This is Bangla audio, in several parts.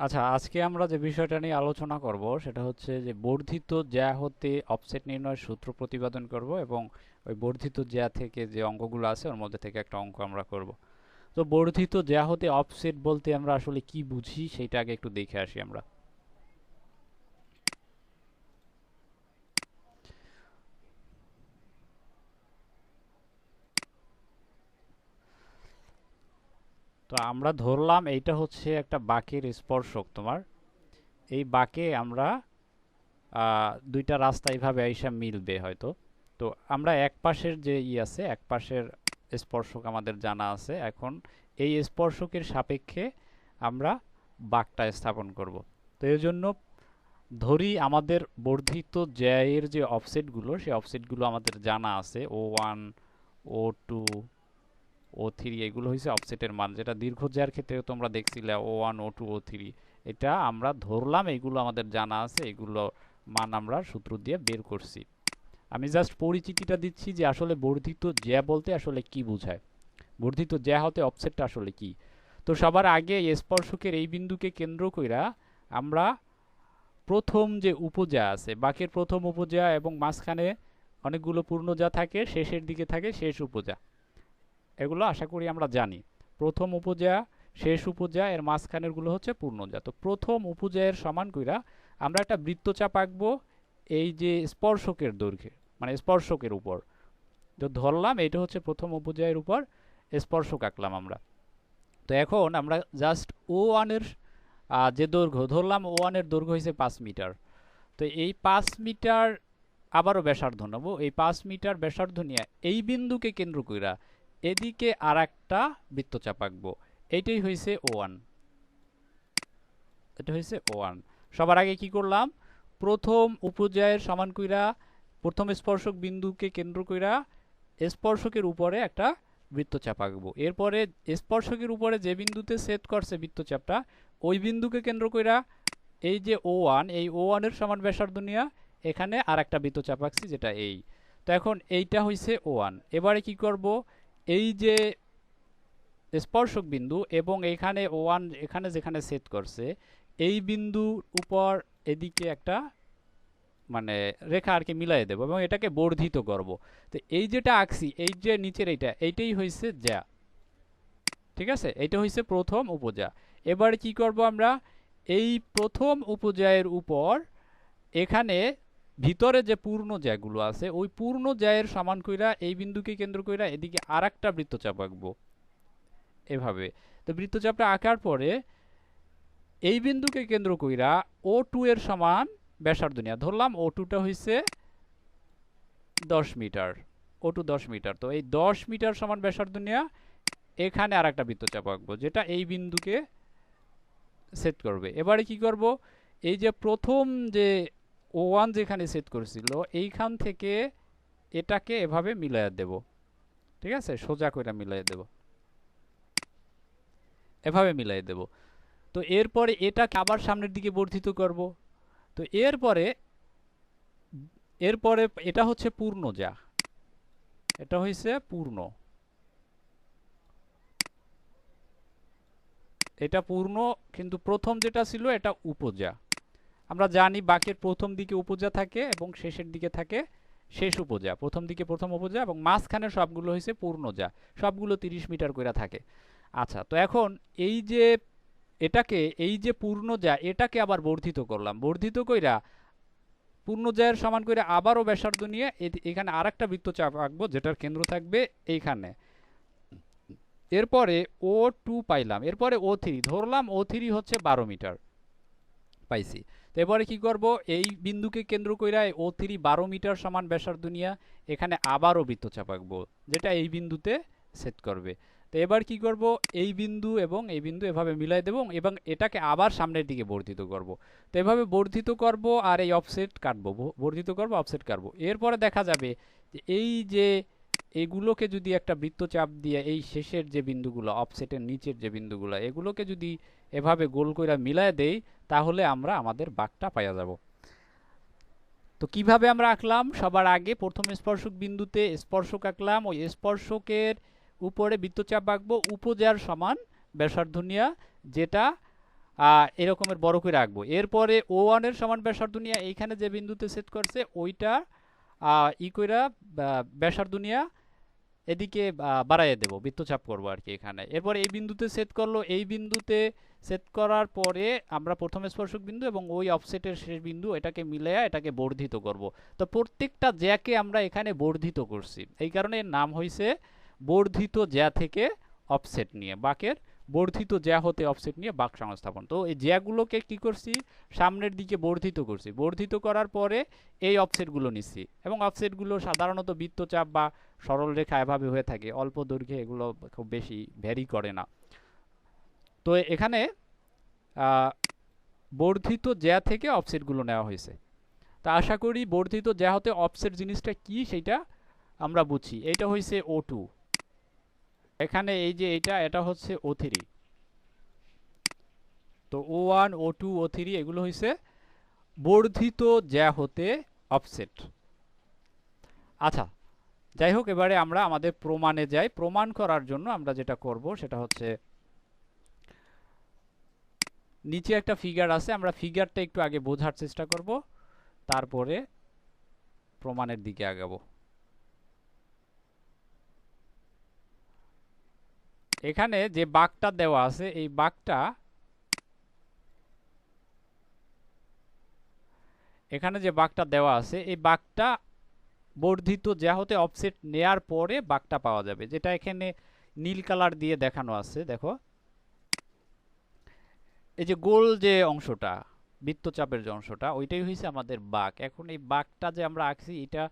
আচ্ছা, আজকে আমরা যে বিষয়টা নিয়ে আলোচনা করব সেটা হচ্ছে যে বর্ধিত জ্যা হতে অফসেট নির্ণয়ের সূত্র প্রতিপাদন করব এবং ওই বর্ধিত জ্যা থেকে যে অঙ্কগুলো আছে ওর মধ্যে থেকে একটা অঙ্ক আমরা করব। তো বর্ধিত জ্যা হতে অফসেট বলতে আমরা আসলে কি বুঝি সেটা আগে একটু দেখে আসি আমরা। তো আমরা ধরলাম এইটা হচ্ছে একটা বাঁকের স্পর্শক তোমার। এই বাঁকে আমরা দুইটা রাস্তা এইভাবে আইসা মিলবে হয়তো। তো আমরা এক পাশের যে আছে এক পাশের স্পর্শক আমাদের জানা আছে। এখন এই স্পর্শকের সাপেক্ষে আমরা বাঁকটা স্থাপন করব। তো এর জন্য ধরি আমাদের বর্ধিত জ্যায়ের যে অফসেটগুলো সেই অফসেটগুলো আমাদের জানা আছে, O1, O2, O3, এগুলো হচ্ছে অফসেটের মান, যেটা দীর্ঘ জ্যার ক্ষেত্রে তোমরা দেখছিলে O1, O2, O3। এটা আমরা ধরলাম এইগুলো আমাদের জানা আছে, এগুলো মান আমরা সূত্র দিয়ে বের করছি। আমি জাস্ট পরিচিতিটা দিচ্ছি যে আসলে বর্ধিত জ্যা বলতে আসলে কি বোঝায়, বর্ধিত জ্যা হতে অফসেটটা আসলে কি। তো সবার আগে স্পর্শকের এই বিন্দুকে কেন্দ্র কইরা আমরা প্রথম যে উপজ্যা আছে, বাঁকের প্রথম উপজ্যা এবং মাঝখানে অনেকগুলো পূর্ণজ্যা থাকে, শেষের দিকে থাকে শেষ উপজ্যা, এগুলো আশা করি আমরা জানি। প্রথম উপজ্যা, শেষ উপজ্যা, এর মাঝখানের গুলো হচ্ছে পূর্ণজ্যা। তো প্রথম উপজ্যায়ের সমান কইরা আমরা একটা বৃত্তচাপ আঁকবো এই যে স্পর্শকের দৈর্ঘ্যে, মানে স্পর্শকের উপর। তো ধরলাম এটা হচ্ছে প্রথম উপজ্যায়ের উপর স্পর্শক আঁকলাম আমরা। তো এখন আমরা জাস্ট O1 এর যে দৈর্ঘ্য ধরলাম, O1 এর দৈর্ঘ্য হয়েছে 5 মিটার। তো এই 5 মিটার আবারও ব্যাসার্ধ নেব, এই 5 মিটার ব্যাসার্ধ নিয়ে এই বিন্দুকে কেন্দ্র কইরা এদিকে আর একটা বৃত্তচাপ আঁকবো। এইটাই হয়েছে O1, এটা হয়েছে O1। সবার আগে কি করলাম, প্রথম উপজ্যায়ের সমান কইরা প্রথম স্পর্শক বিন্দুকে কেন্দ্র কইরা স্পর্শকের উপরে একটা বৃত্তচাপ আঁকবো। এরপরে স্পর্শকের উপরে যে বিন্দুতে সেট করছে বৃত্তচাপটা, ওই বিন্দুকে কেন্দ্র কইরা এই যে O1, এই O1 এর সমান ব্যাসার্ধ নিয়ে এখানে আর একটা বৃত্তচাপ আঁকছি, যেটা এই। তো এখন এইটা হইছে O1। এবারে কি করব, এই যে স্পর্শক বিন্দু এবং এখানে O1 এখানে যেখানে সেট করছে এই বিন্দুর উপর এদিকে একটা মানে রেখা আর কি মিলাই দেব এবং এটাকে বর্ধিত করব। তো এই যেটা আঁকছি, এই যে নিচের এইটাই হইছে জ্যা। ঠিক আছে, এইটা হইছে প্রথম উপজ্যা। এবারে কি করব আমরা, এই প্রথম উপজ্যায়ের উপর এখানে ভিতরে যে পূর্ণ জ্যাগুলো আছে ওই পূর্ণ জ্যায়ের সমান কইরা এই বিন্দুকে কেন্দ্র কইরা এদিকে আর একটা বৃত্তচাপ আঁকবো এভাবে। তো বৃত্তচাপটা আঁকার পরে এই বিন্দুকে কেন্দ্র কইরা O2 এর সমান ব্যাসার্ধ নিয়া ধরলাম O2 টা হইছে 10 মিটার, O2 10 মিটার। তো এই 10 মিটার সমান ব্যাসার্ধ নিয়া এখানে আর একটা বৃত্তচাপ আঁকবো যেটা এই বিন্দুকে সেট করবে। এবারে কি করব, এই যে প্রথম যে O1 যেখানে সেট করেছিল এইখান থেকে এটাকে এভাবে মিলাইয়া দেব। ঠিক আছে, সোজা করে মিলাই দেব, এভাবে মিলাই দেব। তো এরপরে এটাকে আবার সামনের দিকে বর্ধিত করব। তো এরপরে এরপরে এটা হচ্ছে পূর্ণ যা, এটা হইছে পূর্ণ, এটা পূর্ণ। কিন্তু প্রথম যেটা ছিল এটা উপজা। আমরা জানি বাঁকের প্রথম দিকে উপজা থাকে এবং শেষের দিকে থাকে শেষ উপজা। প্রথম দিকে প্রথম উপজা এবং মাঝখানে সবগুলো হয়েছে পূর্ণ যা, সবগুলো 30 মিটার করে থাকে। আচ্ছা, তো এখন এই যে এটাকে, এই যে পূর্ণ যা এটাকে আবার বর্ধিত করলাম, বর্ধিত কইরা পূর্ণ জ্যায়ের সমান করে আবারও ব্যাসার্ধ নিয়ে এখানে আর একটা বৃত্তচাপ আঁকবো যেটার কেন্দ্র থাকবে এইখানে। এরপরে O2 পাইলাম, এরপরে O3 ধরলাম, O3 হচ্ছে 12 মিটার পাইছি। তো এবারে কি করব, এই বিন্দুকে কেন্দ্র কইরা O3 12 মিটার সমান ব্যাসার্ধ নিয়ে এখানে আবারও বৃত্তচাপ আঁকবো যেটা এই বিন্দুতে সেট করবে। তো এবার কি করব, এই বিন্দু এবং এই বিন্দু এভাবে মিলাই দেব এবং এটাকে আবার সামনের দিকে বর্ধিত করব। তো এভাবে বর্ধিত করব আর এই অফসেট কাটবো, বর্ধিত করব অফসেট কাটবো। এরপরে দেখা যাবে যে এই যে এগুলোকে যদি একটা বৃত্তচাপ দিয়ে এই শেষের যে বিন্দুগুলো অফসেটের নিচের যে বিন্দুগুলো এগুলোকে যদি এভাবে গোল কইরা মিলায় দেই তাহলে আমরা আমাদের বাঁকটা পাইয়া যাব। তো কিভাবে আমরা আঁকলাম, সবার আগে প্রথম স্পর্শক বিন্দুতে স্পর্শক আঁকলাম, ওই স্পর্শকের উপরে বৃত্তচাপ আঁকবো উপজার সমান ব্যাসার্ধ নিয়া, যেটা এরকমের বড় করে রাখবো। এরপরে O1 এর সমান ব্যাসার্ধ নিয়ে এইখানে যে বিন্দুতে সেট করছে ওইটা ই কইরা ব্যাসার্ধ নিয়ে এদিকে বাড়াইয়া দেবো, বৃত্তচাপ করবো আর কি এখানে। এরপর এই বিন্দুতে সেট করলো, এই বিন্দুতে সেট করার পরে আমরা প্রথম স্পর্শক বিন্দু এবং ওই অফসেটের শেষ বিন্দু এটাকে মিলাইয়া এটাকে বর্ধিত করব। তো প্রত্যেকটা জ্যাকে আমরা এখানে বর্ধিত করছি, এই কারণে এর নাম হয়েছে বর্ধিত জ্যা থেকে অফসেট নিয়ে, বাঁকের বর্ধিত জ্যা হতে অফসেট নিয়ে বাঁক সংস্থাপন। তো এই জ্যাগুলোকে কি করছি, সামনের দিকে বর্ধিত করছি, বর্ধিত করার পরে এই অফসেটগুলো নিচ্ছি, এবং অফসেটগুলো সাধারণত বৃত্তচাপ বা সরল রেখা এভাবে হয়ে থাকে, অল্প দৈর্ঘ্যে, এগুলো খুব বেশি ভ্যারি করে না। তো এখানে বর্ধিত জ্যা থেকে অফসেটগুলো নেওয়া হয়েছে। তা আশা করি বর্ধিত জ্যা হতে অফসেট জিনিসটা কি সেটা আমরা বুঝি। এটা হয়েছে O2, এখানে এই যে এটা হচ্ছে O3। তো O1 O2 O3 এগুলো হয়েছে বর্ধিত জ্যা হতে অফসেট। আচ্ছা, যাই হোক, এবারে আমরা আমাদের প্রমাণে যাই। প্রমাণ করার জন্য আমরা যেটা করব সেটা হচ্ছে, নিচে একটা ফিগার আছে, আমরা ফিগারটা একটু আগে বোঝার চেষ্টা করব, তারপরে প্রমাণের দিকে আগাবো। এখানে যে বাঁকটা দেওয়া আছে, এই বাঁকটা, এখানে যে বাঁকটা দেওয়া আছে এই বাঁকটা বর্ধিত জ্যা হতে অফসেট নেয়ার পরে বাঁকটা পাওয়া যাবে, যেটা এখানে নীল কালার দিয়ে দেখানো আছে। দেখো, এই যে গোল যে অংশটা, বৃত্তচাপের যে অংশটা, ওইটাই হয়েছে আমাদের বাঁক। এখন এই বাঁকটা যে আমরা আঁকছি, এটা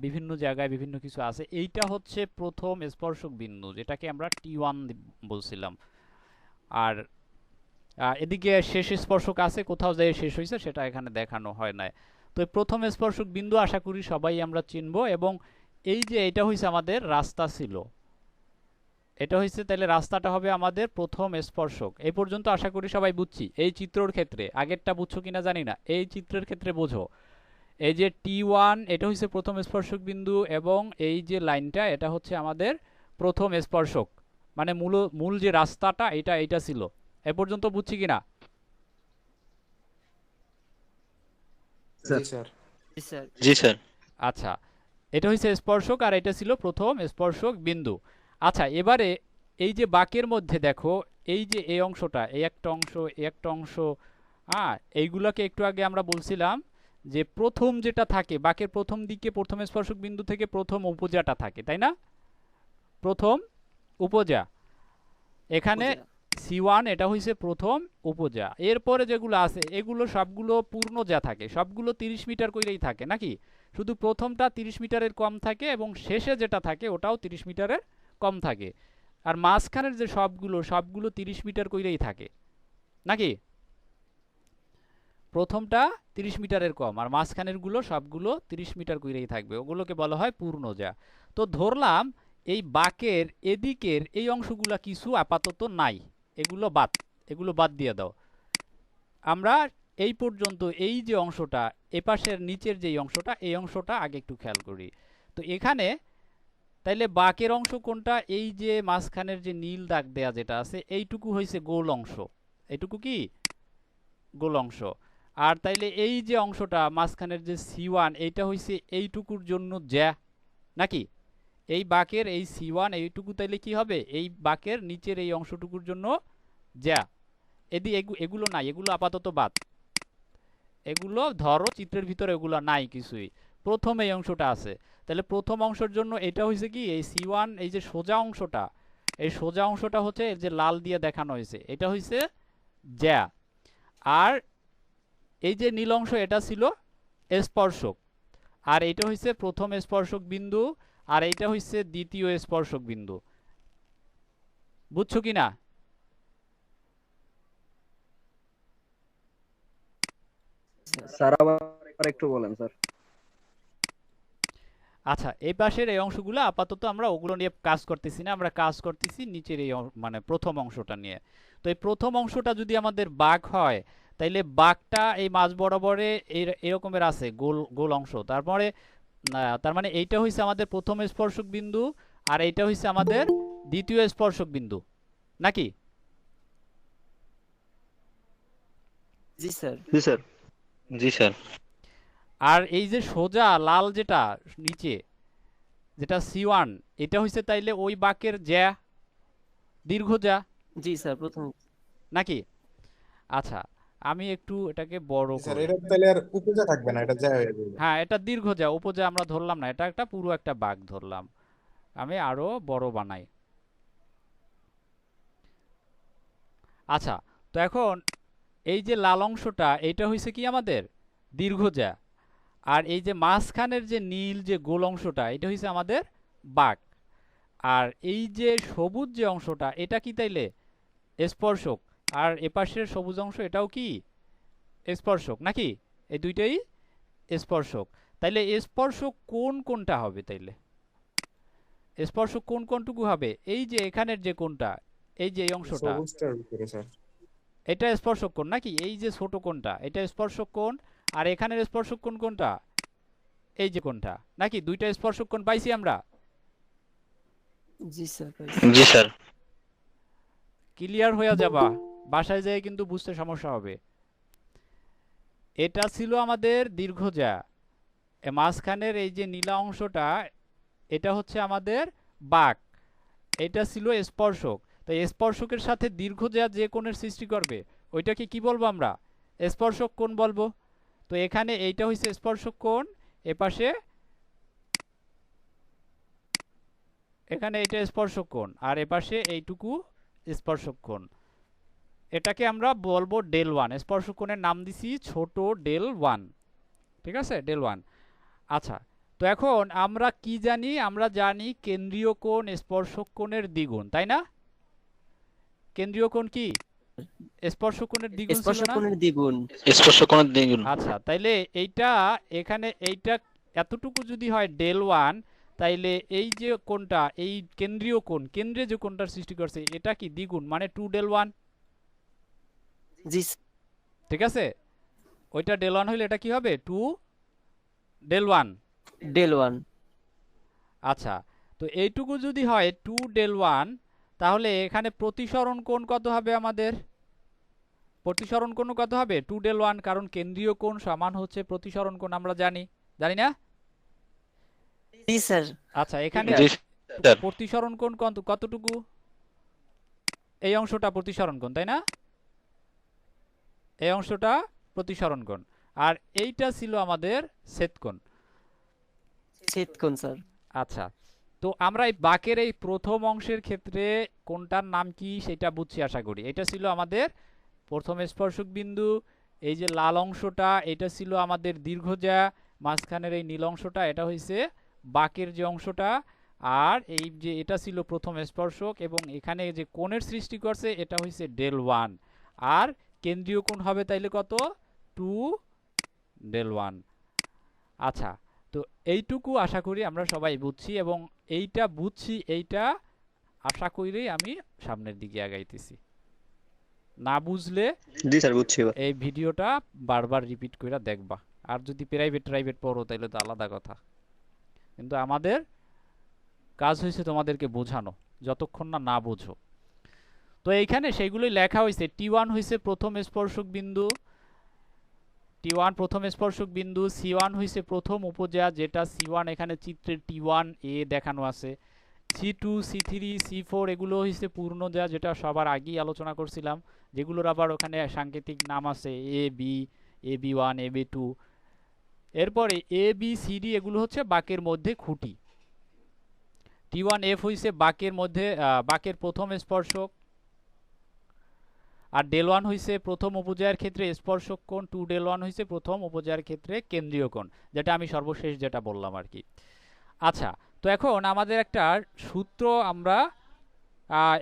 বিভিন্ন জায়গায় বিভিন্ন কিছু আছে। এইটা হচ্ছে প্রথম স্পর্শক বিন্দু, যেটাকে আমরা T1 বলছিলাম। আর এদিকে শেষ স্পর্শক আছে, কোথাও যায় শেষ হয়েছে, সেটা এখানে দেখানো হয় নাই। তো প্রথম স্পর্শক বিন্দু আশা করি সবাই আমরা চিনব। এবং এই যে এটা হয়েছে আমাদের রাস্তা ছিল, এটা হচ্ছে, তাহলে রাস্তাটা হবে আমাদের প্রথম স্পর্শক। এই পর্যন্ত আশা করি সবাই বুঝছি। এই চিত্রের ক্ষেত্রে, আগেরটা বুঝছো কিনা জানি না, এই চিত্রের ক্ষেত্রে বোঝো। এই যে T1 এটা হচ্ছে প্রথম স্পর্শক বিন্দু, এবং এই যে লাইনটা এটা হচ্ছে আমাদের প্রথম স্পর্শক, মানে মূল যে রাস্তাটা এটা ছিল। এ পর্যন্ত বুঝছি কিনা? জি স্যার। জি স্যার। আচ্ছা, এটা হচ্ছে স্পর্শক আর এটা ছিল প্রথম স্পর্শক বিন্দু। আচ্ছা, এবারে এই যে বাঁকের মধ্যে দেখো, এই যে এই অংশটা, এই একটা অংশ, এই একটা অংশ, এইগুলোকে একটু আগে আমরা বলছিলাম যে প্রথম যেটা থাকে বাঁকের প্রথম দিকে, প্রথম স্পর্শক বিন্দু থেকে প্রথম উপজাটা থাকে, তাই না? প্রথম উপজা, এখানে C1 এটা হইছে প্রথম উপজা। এরপরে যেগুলো আছে এগুলো সবগুলো পূর্ণ যা থাকে, সবগুলো 30 মিটার কইরেই থাকে নাকি? শুধু প্রথমটা 30 মিটারের কম থাকে, এবং শেষে যেটা থাকে ওটাও 30 মিটারের কম থাকে। আর মাঝখানের যে সবগুলো 30 মিটার কইরেই থাকে নাকি? প্রথমটা 30 মিটারের কম, আর মাঝখানের গুলো সবগুলো 30 মিটার কইরেই থাকবে, ওগুলোকে বলা হয় পূর্ণজা। তো ধরলাম এই বাঁকের এদিকের এই অংশগুলো কিছু আপাতত নাই, এগুলো বাদ দিয়ে দাও। আমরা এই পর্যন্ত এই যে অংশটা, এপাশের নিচের যে অংশটা, এই অংশটা আগে একটু খেয়াল করি। তো এখানে তাইলে বাঁকের অংশ কোনটা? এই যে মাঝখানের যে নীল দাগ দেয়া যেটা আছে, এইটুকু হয়েছে গোল অংশ। এইটুকু কি গোল অংশ। আর তাইলে এই যে অংশটা মাঝখানের যে C1, এইটা হয়েছে এইটুকুর জন্য জ্যা নাকি? এই বাঁকের এই C1 এইটুকু তাইলে কি হবে? এই বাঁকের নিচের এই অংশটুকুর জন্য জ্যা। এগুলো নাই, এগুলো আপাতত বাদ। এগুলো ধরো চিত্রের ভিতরে এগুলো নাই কিছুই, প্রথম এই অংশটা আছে। তাহলে প্রথম অংশের জন্য এটা হয়েছে কি, এই C1, এই যে সোজা অংশটা, এই সোজা অংশটা হচ্ছে এই যে লাল দিয়ে দেখানো হয়েছে, এটা হয়েছে জ্যা। আর এই যে নীল অংশ এটা ছিল স্পর্শক, আর এটা হচ্ছে প্রথম স্পর্শক বিন্দু, আর এইটা হচ্ছে দ্বিতীয় স্পর্শক বিন্দু। বুঝছো কিনা? স্যার আবার একটু বলেন স্যার। আচ্ছা, এই পাশের এই অংশগুলো আপাতত আমরা ওগুলো নিয়ে কাজ করতেছি না, আমরা কাজ করতেছি নিচের এই মানে প্রথম অংশটা নিয়ে। তো এই প্রথম অংশটা যদি আমাদের বাঁক হয়, তাইলে বাঁকটা এই মাঝ বরাবরে এরকমের আছে গোল গোল অংশ। তারপরে তার মানে এইটা হইছে আমাদের প্রথম স্পর্শক বিন্দু, আর এইটা হইছে আমাদের দ্বিতীয় স্পর্শক বিন্দু নাকি? জি স্যার। জি স্যার। জি স্যার। আর এই যে সোজা লাল যেটা নিচে, যেটা C1, এটা হইছে তাইলে ওই বাঁকের জ্যা, দীর্ঘ জ্যা, জি স্যার প্রথম। নাকি? আচ্ছা, আমি একটু এটাকে বড় স্যার করি। এটা তাহলে আর উপজা থাকবে না, এটা যা হয়ে যাবে। হ্যাঁ, এটা দীর্ঘ জ্যা, উপজ্যা আমরা ধরলাম না, এটা একটা পুরো একটা বাঁক ধরলাম। আমি আরো বড় বানাই। আচ্ছা, তো এখন এই যে লাল অংশটা, এইটা হইছে কি আমাদের দীর্ঘ জ্যা, আর এই যে মাঝখানের যে নীল যে গোল অংশটা, এটা হইছে আমাদের বাঁক। আর এই যে সবুজ যে অংশটা, এটা কি তাইলে স্পর্শক। আর এপাশের সবুজ অংশ এটাও কি স্পর্শক, নাকি? এই দুইটাই স্পর্শক। তাইলে স্পর্শক কোন কোনটা হবে? তাইলে স্পর্শক কোন কোনটুকু হবে? এই যে এখানের যে কোনটা, এই যে এই অংশটা, সবুজটার উপরে স্যার। এটা স্পর্শক কোণ, নাকি? এই যে ছোট কোণটা, এটা স্পর্শক কোণ। আর এখানের স্পর্শক কোণ কোনটা? এই যে কোণটা, নাকি? দুইটা স্পর্শক কোণ পাইছি আমরা। জি স্যার জি স্যার। ক্লিয়ার হয়ে যাবা, বাসায় যেয়ে কিন্তু বুঝতে সমস্যা হবে। এটা ছিল আমাদের দীর্ঘ জ্যা, মাঝখানের এই যে নীলা অংশটা, এটা হচ্ছে আমাদের বাঁক। এটা ছিল স্পর্শক। তাই স্পর্শকের সাথে দীর্ঘ জ্যা যে কোণের সৃষ্টি করবে, ওইটাকে কি বলবো আমরা? স্পর্শক কোণ বলবো। তো এখানে এইটা হচ্ছে স্পর্শক কোণ, এপাশে এখানে এটা স্পর্শক কোণ, আর এপাশে এইটুকু স্পর্শক কোণ। এটাকে আমরা বলবো del1। স্পর্শক কোণের নাম দিছি ছোট del1, ঠিক আছে? del1। আচ্ছা, তো এখন আমরা কি জানি? আমরা জানি কেন্দ্রীয় কোণ স্পর্শক কোণের দ্বিগুণ, তাই না? কেন্দ্রীয় কোণ কি স্পর্শক কোণের দ্বিগুণ ছিল স্পর্শক না? কোণের দ্বিগুণ। স্পর্শ কোণের দ্বিগুণ। আচ্ছা, তাইলে এইটা এখানে এইটা এতটুকু যদি হয় del1, তাইলে এই যে কোণটা, এই কেন্দ্রীয় কোণ, কেন্দ্রে যে কোণটার সৃষ্টি করছে, এটা কি দ্বিগুণ, মানে 2 del1, জি ঠিক আছে? ওইটা del1 হইলে এটা কি হবে? 2 del1। del1। আচ্ছা, তো এইটুকু যদি হয় 2 del1, তাহলে এখানে প্রতিসরণ কোণ কত হবে আমাদের? প্রতিসরণ কোণ কত হবে? 2 del1, কারণ কেন্দ্রীয় কোণ সমান হচ্ছে প্রতিসরণ কোণ, আমরা জানি, জানি না? জি স্যার। আচ্ছা, এখানে জি স্যার। প্রতিসরণ কোণ কতটুকু? এই অংশটা প্রতিসরণ কোণ, তাই না? এই অংশটা প্রতিসরণ কোণ, আর এইটা ছিল আমাদের ছেদ কোণ। ছেদ কোণ স্যার। আচ্ছা, তো আমরা এই বাঁকের এই প্রথম অংশের ক্ষেত্রে কোনটার নাম কি সেটা বুঝছি আশা করি। এটা ছিল আমাদের প্রথম স্পর্শক বিন্দু। এই যে লাল অংশটা, এটা ছিল আমাদের দীর্ঘ জ্যা। মাঝখানের এই নীল অংশটা, এটা হইছে বাঁকের যে অংশটা। আর এই যে এটা ছিল প্রথম স্পর্শক, এবং এখানে যে কোণের সৃষ্টি করছে, এটা হইছে del1। আর কেন্দ্রীয় কোণ হবে তাইলে কত? 2 del1। আচ্ছা, তো এইটুকু আশা করি আমরা সবাই বুঝছি, এবং এইটা বুঝছি, এইটা আশা করেই আমি সামনের দিকে আগাইতেছি। না বুঝলে জি স্যার, বুঝছি এবার। এই ভিডিওটা বারবার রিপিট করে দেখবা। আর যদি প্রাইভেট পড়ো তাহলে তো আলাদা কথা, কিন্তু আমাদের কাজ হয়েছে তোমাদেরকে বোঝানো, যতক্ষণ না না বোঝো। তো এইখানে সেইগুলোই লেখা হয়েছে। T1 হয়েছে প্রথম স্পর্শক বিন্দু, T1 প্রথম স্পর্শক বিন্দু। C1 হইছে প্রথম উপজ্যা, যেটা C1 এখানে চিত্রে T1A দেখানো আছে। C2, C3, C4 এগুলো হইছে পূর্ণজ্যা, যেটা সবার আগেই আলোচনা করছিলাম, যেগুলোর আবার ওখানে সাংকেতিক নাম আছে AB, AB1, AB2। এরপরে ABCD এগুলো হচ্ছে বাঁকের মধ্যে খুঁটি। T1F হইছে বাঁকের মধ্যে বাঁকের প্রথম স্পর্শক। আর del1 হইছে প্রথম উপজ্যায়ের ক্ষেত্রে স্পর্শক কোণ, 2 del1 হইছে প্রথম উপজ্যায়ের ক্ষেত্রে কেন্দ্রীয় কোণ, যেটা আমি সর্বশেষ যেটা বললাম আর কি। আচ্ছা, তো এখন আমাদের একটা সূত্র, আমরা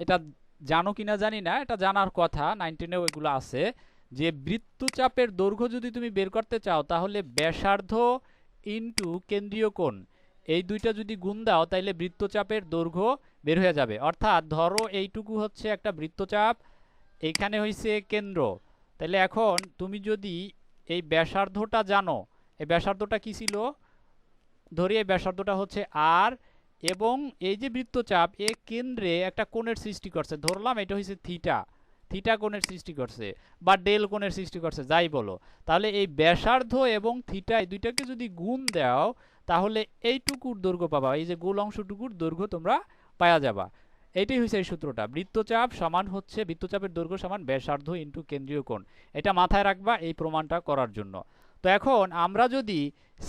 এটা জানো কিনা জানি না, এটা জানার কথা, 9-10এও এগুলো আছে, যে বৃত্তচাপের দৈর্ঘ্য যদি তুমি বের করতে চাও, তাহলে ব্যাসার্ধ ইনটু কেন্দ্রীয় কোণ, এই দুইটা যদি গুণ দাও, তাইলে বৃত্তচাপের দৈর্ঘ্য বের হয়ে যাবে। অর্থাৎ ধরো এইটুকু হচ্ছে একটা বৃত্তচাপ, এইখানে হইছে কেন্দ্র। তাহলে এখন তুমি যদি এই ব্যাসার্ধটা জানো, এই ব্যাসার্ধটা কি ছিল? ধরি এই ব্যাসার্ধটা হচ্ছে আর, এবং এই যে বৃত্তচাপ, এ কেন্দ্রে একটা কোণের সৃষ্টি করছে, ধরলাম এটা হচ্ছে থিটা। থিটা কোণের সৃষ্টি করছে বা ডেল কোণের সৃষ্টি করছে, যাই বলো, তাহলে এই ব্যাসার্ধ এবং থিটা এই দুইটাকে যদি গুণ দাও তাহলে এইটুকুর দৈর্ঘ্য পাবা, এই যে গোল অংশটুকুর দৈর্ঘ্য তোমরা পাওয়া যাবা। এইটাই হচ্ছে এই সূত্রটা, বৃত্তচাপ সমান হচ্ছে বৃত্তচাপের দৈর্ঘ্য সমান ব্যাসার্ধ ইন্টু কেন্দ্রীয় কোণ। এটা মাথায় রাখবা এই প্রমাণটা করার জন্য। তো এখন আমরা যদি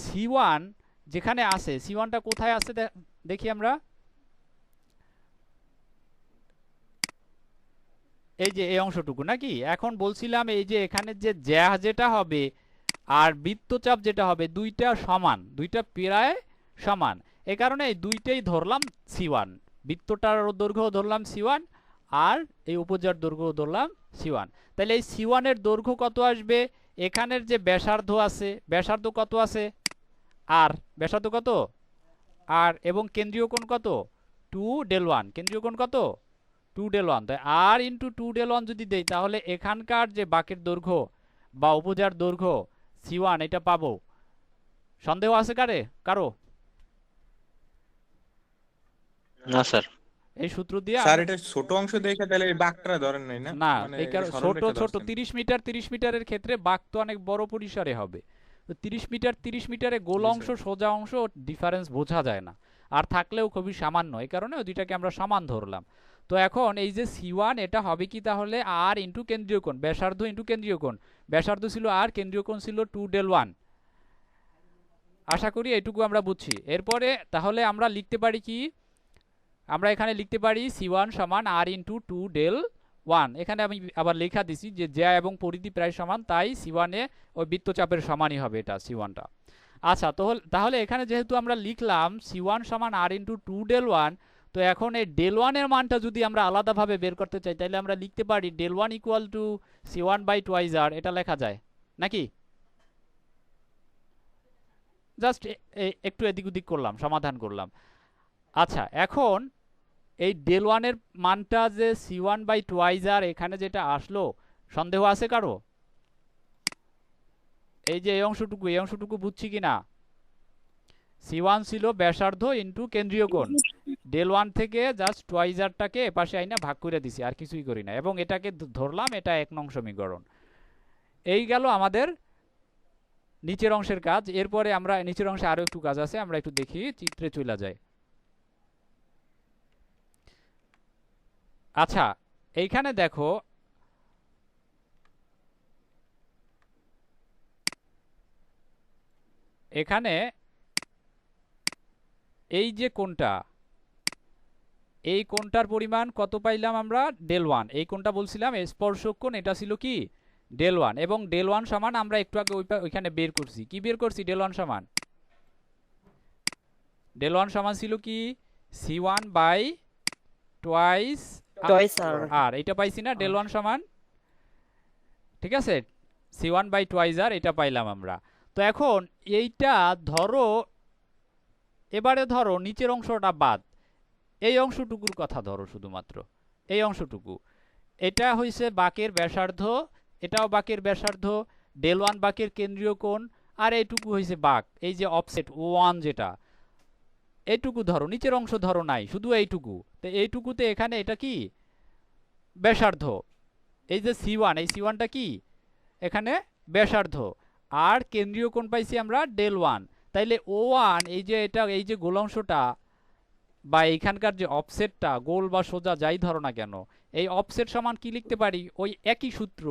C1 যেখানে আছে, C1টা কোথায় আছে দেখি আমরা, এই যে এই অংশটুকু নাকি। এখন বলছিলাম এই যে এখানে যে জ্যা যেটা হবে আর বৃত্তচাপ যেটা হবে দুইটা সমান, দুইটা প্রায় সমান, এই কারণে এই দুইটাই ধরলাম C1, বৃত্তটার দৈর্ঘ্য ধরলাম C1 আর এই উপজার দৈর্ঘ্য ধরলাম C1। তাহলে এই C1 এর দৈর্ঘ্য কত আসবে, এখানের যে ব্যাসার্ধ আছে, ব্যাসার্ধ কত আছে আর, ব্যাসার্ধ কত আর, এবং কেন্দ্রীয় কোণ কত 2del1, কেন্দ্রীয় কোণ কত 2del1, তাই আর ইন্টু 2del1 যদি দেই তাহলে এখানকার যে বাঁকের দৈর্ঘ্য বা উপজার দৈর্ঘ্য C1 এটা পাবো। সন্দেহ আছে কারো? না স্যার। এই সূত্র দিয়ে স্যার এটা ছোট অংশ দেখে তাহলে এই বাঁকটা ধরেন নাই না, না, মানে এই কারণে ছোট সরলরেখা ছোট ধরছেন। 30 মিটারের ক্ষেত্রে বাঁক তো অনেক বড় পরিসরে হবে। তো 30 মিটারে গোল জি অংশ স্যার। সোজা অংশ ডিফারেন্স বোঝা যায় না, আর থাকলেও খুবই সামান্য, এই কারণে ওই দুইটাকে আমরা সমান ধরলাম। তো এখন এই যে C1 এটা হবে কি তাহলে আর ইন্টু কেন্দ্রীয় কোণ, ব্যাসার্ধ ইন্টু কেন্দ্রীয় কোণ, ব্যাসার্ধ ছিল আর, কেন্দ্রীয় কোণ ছিল 2del1। আশা করি এইটুকু আমরা বুঝছি। এরপরে তাহলে আমরা লিখতে পারি কি, আমরা এখানে লিখতে পারি C1 সমান আর ইন্টু 2del1। এখানে আমি আবার লেখা দিছি যে জ্যা এবং পরিধি প্রায় সমান, তাই C1 এ ওই বৃত্তচাপের সমানই হবে এটা C1টা। আচ্ছা, তাহলে এখানে যেহেতু আমরা লিখলাম C1 সমান আর ইন্টু 2del1, তো এখন এই del1 এর মানটা যদি আমরা আলাদাভাবে বের করতে চাই তাহলে আমরা লিখতে পারি del1 ইকুয়াল টু C1/2r, এটা লেখা যায় নাকি? জাস্ট একটু এদিক ওদিক করলাম, সমাধান করলাম। আচ্ছা, এখন এই del1 এর মানটা যে C1/2r এখানে যেটা আসলো, সন্দেহ আছে কারো? এই যে এই অংশটুকু বুঝছি কিনা? C1 ছিল ব্যাসার্ধ ইন্টু কেন্দ্রীয় কোণ, del1 থেকে জাস্ট 2rটাকে এপাশে আইনা ভাগ করে দিছি, আর কিছুই করি না, এবং এটাকে ধরলাম এটা 1 নং সমীকরণ। এই গেল আমাদের নিচের অংশের কাজ। এরপরে আমরা নিচের অংশে আরো একটু কাজ আছে, আমরা একটু দেখি, চিত্রে চলে যায়। আচ্ছা, এইখানে দেখো এখানে এই যে কোণটা, এই কোণটার পরিমাণ কত পাইলাম আমরা, del1। এই কোণটা বলছিলাম স্পর্শক কোণ, এটা ছিল কি del1, এবং del1 সমান আমরা একটু আগে ওইখানে বের করছি, কি বের করছি, del1 সমান ছিল কি C1/2r, আর এটা পাইছি না del1 সমান, ঠিক আছে, C1/2r এটা পাইলাম আমরা। তো এখন এইটা ধরো, এবারে ধরো নিচের অংশটা বাদ, এই অংশটুকুর কথা ধরো, শুধুমাত্র এই অংশটুকু, এটা হইছে বাঁকের ব্যাসার্ধ, এটাও বাঁকের ব্যাসার্ধ, del1 বাঁকের কেন্দ্রীয় কোণ, আর এইটুকু হইছে বাঁক, এই যে অফসেট O1 যেটা, এইটুকু ধরো, নিচের অংশ ধরো নাই, শুধু এইটুকু। তো এইটুকুতে এখানে এটা কি ব্যাসার্ধ, এই যে C1, এই C1টা কি এখানে ব্যাসার্ধ, আর কেন্দ্রীয় কোণ পাইছি আমরা del1। তাইলে O1 এই যে এটা, এই যে গোল অংশটা বা এইখানকার যে অফসেটটা, গোল বা সোজা যাই ধরো না কেন, এই অফসেট সমান কি লিখতে পারি, ওই একই সূত্র,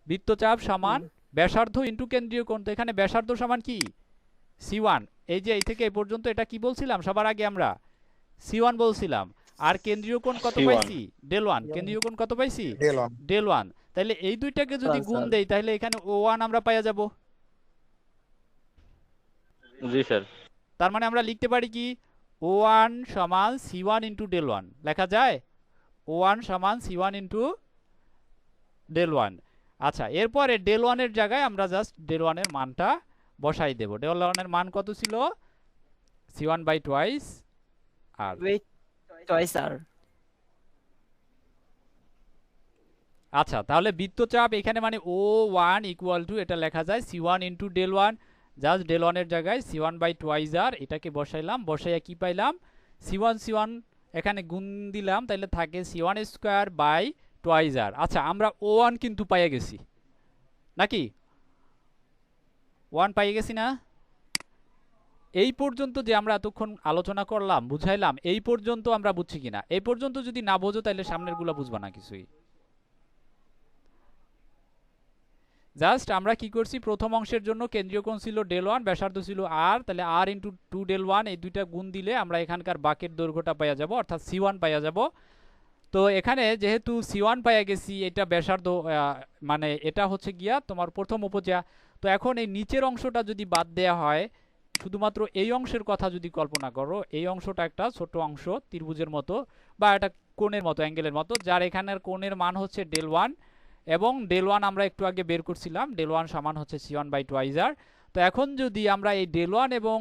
বৃত্তচাপ সমান ব্যাসার্ধ ইন্টু কেন্দ্রীয় কোণ। তো এখানে ব্যাসার্ধ সমান কি C1, এই যে এই থেকে এই পর্যন্ত এটা কি বলছিলাম সবার আগে আমরা, C1 বলছিলাম, আর কেন্দ্রীয় কোণ কত C1 পাইছি, del1, কেন্দ্রীয় কোণ কত পাইছি del1 del1। তাহলে এই দুইটাকে যদি গুণ দেই তাহলে এখানে O1 আমরা পাইয়া যাব। জি স্যার। তার মানে আমরা লিখতে পারি কি O1 সমান C1 ইন্টু del1, লেখা যায় O1 সমান C1 ইন্টু del1। আচ্ছা, এরপরে del1 এর জায়গায় আমরা জাস্ট del1 এর মানটা বসাই দেব। del1 এর মান কত ছিল, C1/2r। আচ্ছা, তাহলে বৃত্তচাপ এখানে মানে O1 ইকুয়াল টু, এটা লেখা যায় C1 into del1, just del1 এর জায়গায় C1/2r এটাকে বসাইলাম, বসাইয়া কি পাইলাম, C1 এখানে গুণ দিলাম, তাহলে থাকে C1 স্কয়ার বাই টোয়াইস আর। আচ্ছা আমরা O1 কিন্তু পাইয়ে গেছি নাকি, 1 পাইয়ে গেছি না? এই পর্যন্ত যে আমরা এতক্ষণ আলোচনা করলাম বুঝাইলাম, এই পর্যন্ত আমরা বুঝছি কিনা? এই পর্যন্ত যদি না বোঝো তাহলে সামনের গুলা বুঝবা না কিছুই। জাস্ট আমরা কি করছি, প্রথম অংশের জন্য কেন্দ্রীয় কোণ ছিল del1, ব্যাসার্ধ ছিল r, তাহলে r ইন্টু 2 del1, এই দুইটা গুণ দিলে আমরা এখানকার বাঁকের দৈর্ঘ্যটা পাইয়া যাব, অর্থাৎ c1 পাইয়া যাব। তো এখানে যেহেতু c1 পাইয়া গেছি, এটা ব্যাসার্ধ মানে এটা হচ্ছে গিয়া তোমার প্রথম উপজা। তো এখন এই নিচের অংশটা যদি বাদ দেয়া হয়, শুধুমাত্র এই অংশের কথা যদি কল্পনা করো, এই অংশটা একটা ছোট অংশ ত্রিভুজের মতো বা একটা কোণের মতো, অ্যাঙ্গেলের মতো, যার এখানের কোণের মান হচ্ছে del1, এবং del1 আমরা একটু আগে বের করছিলাম, del1 সমান হচ্ছে c1/2r। তো এখন যদি আমরা এই del1 এবং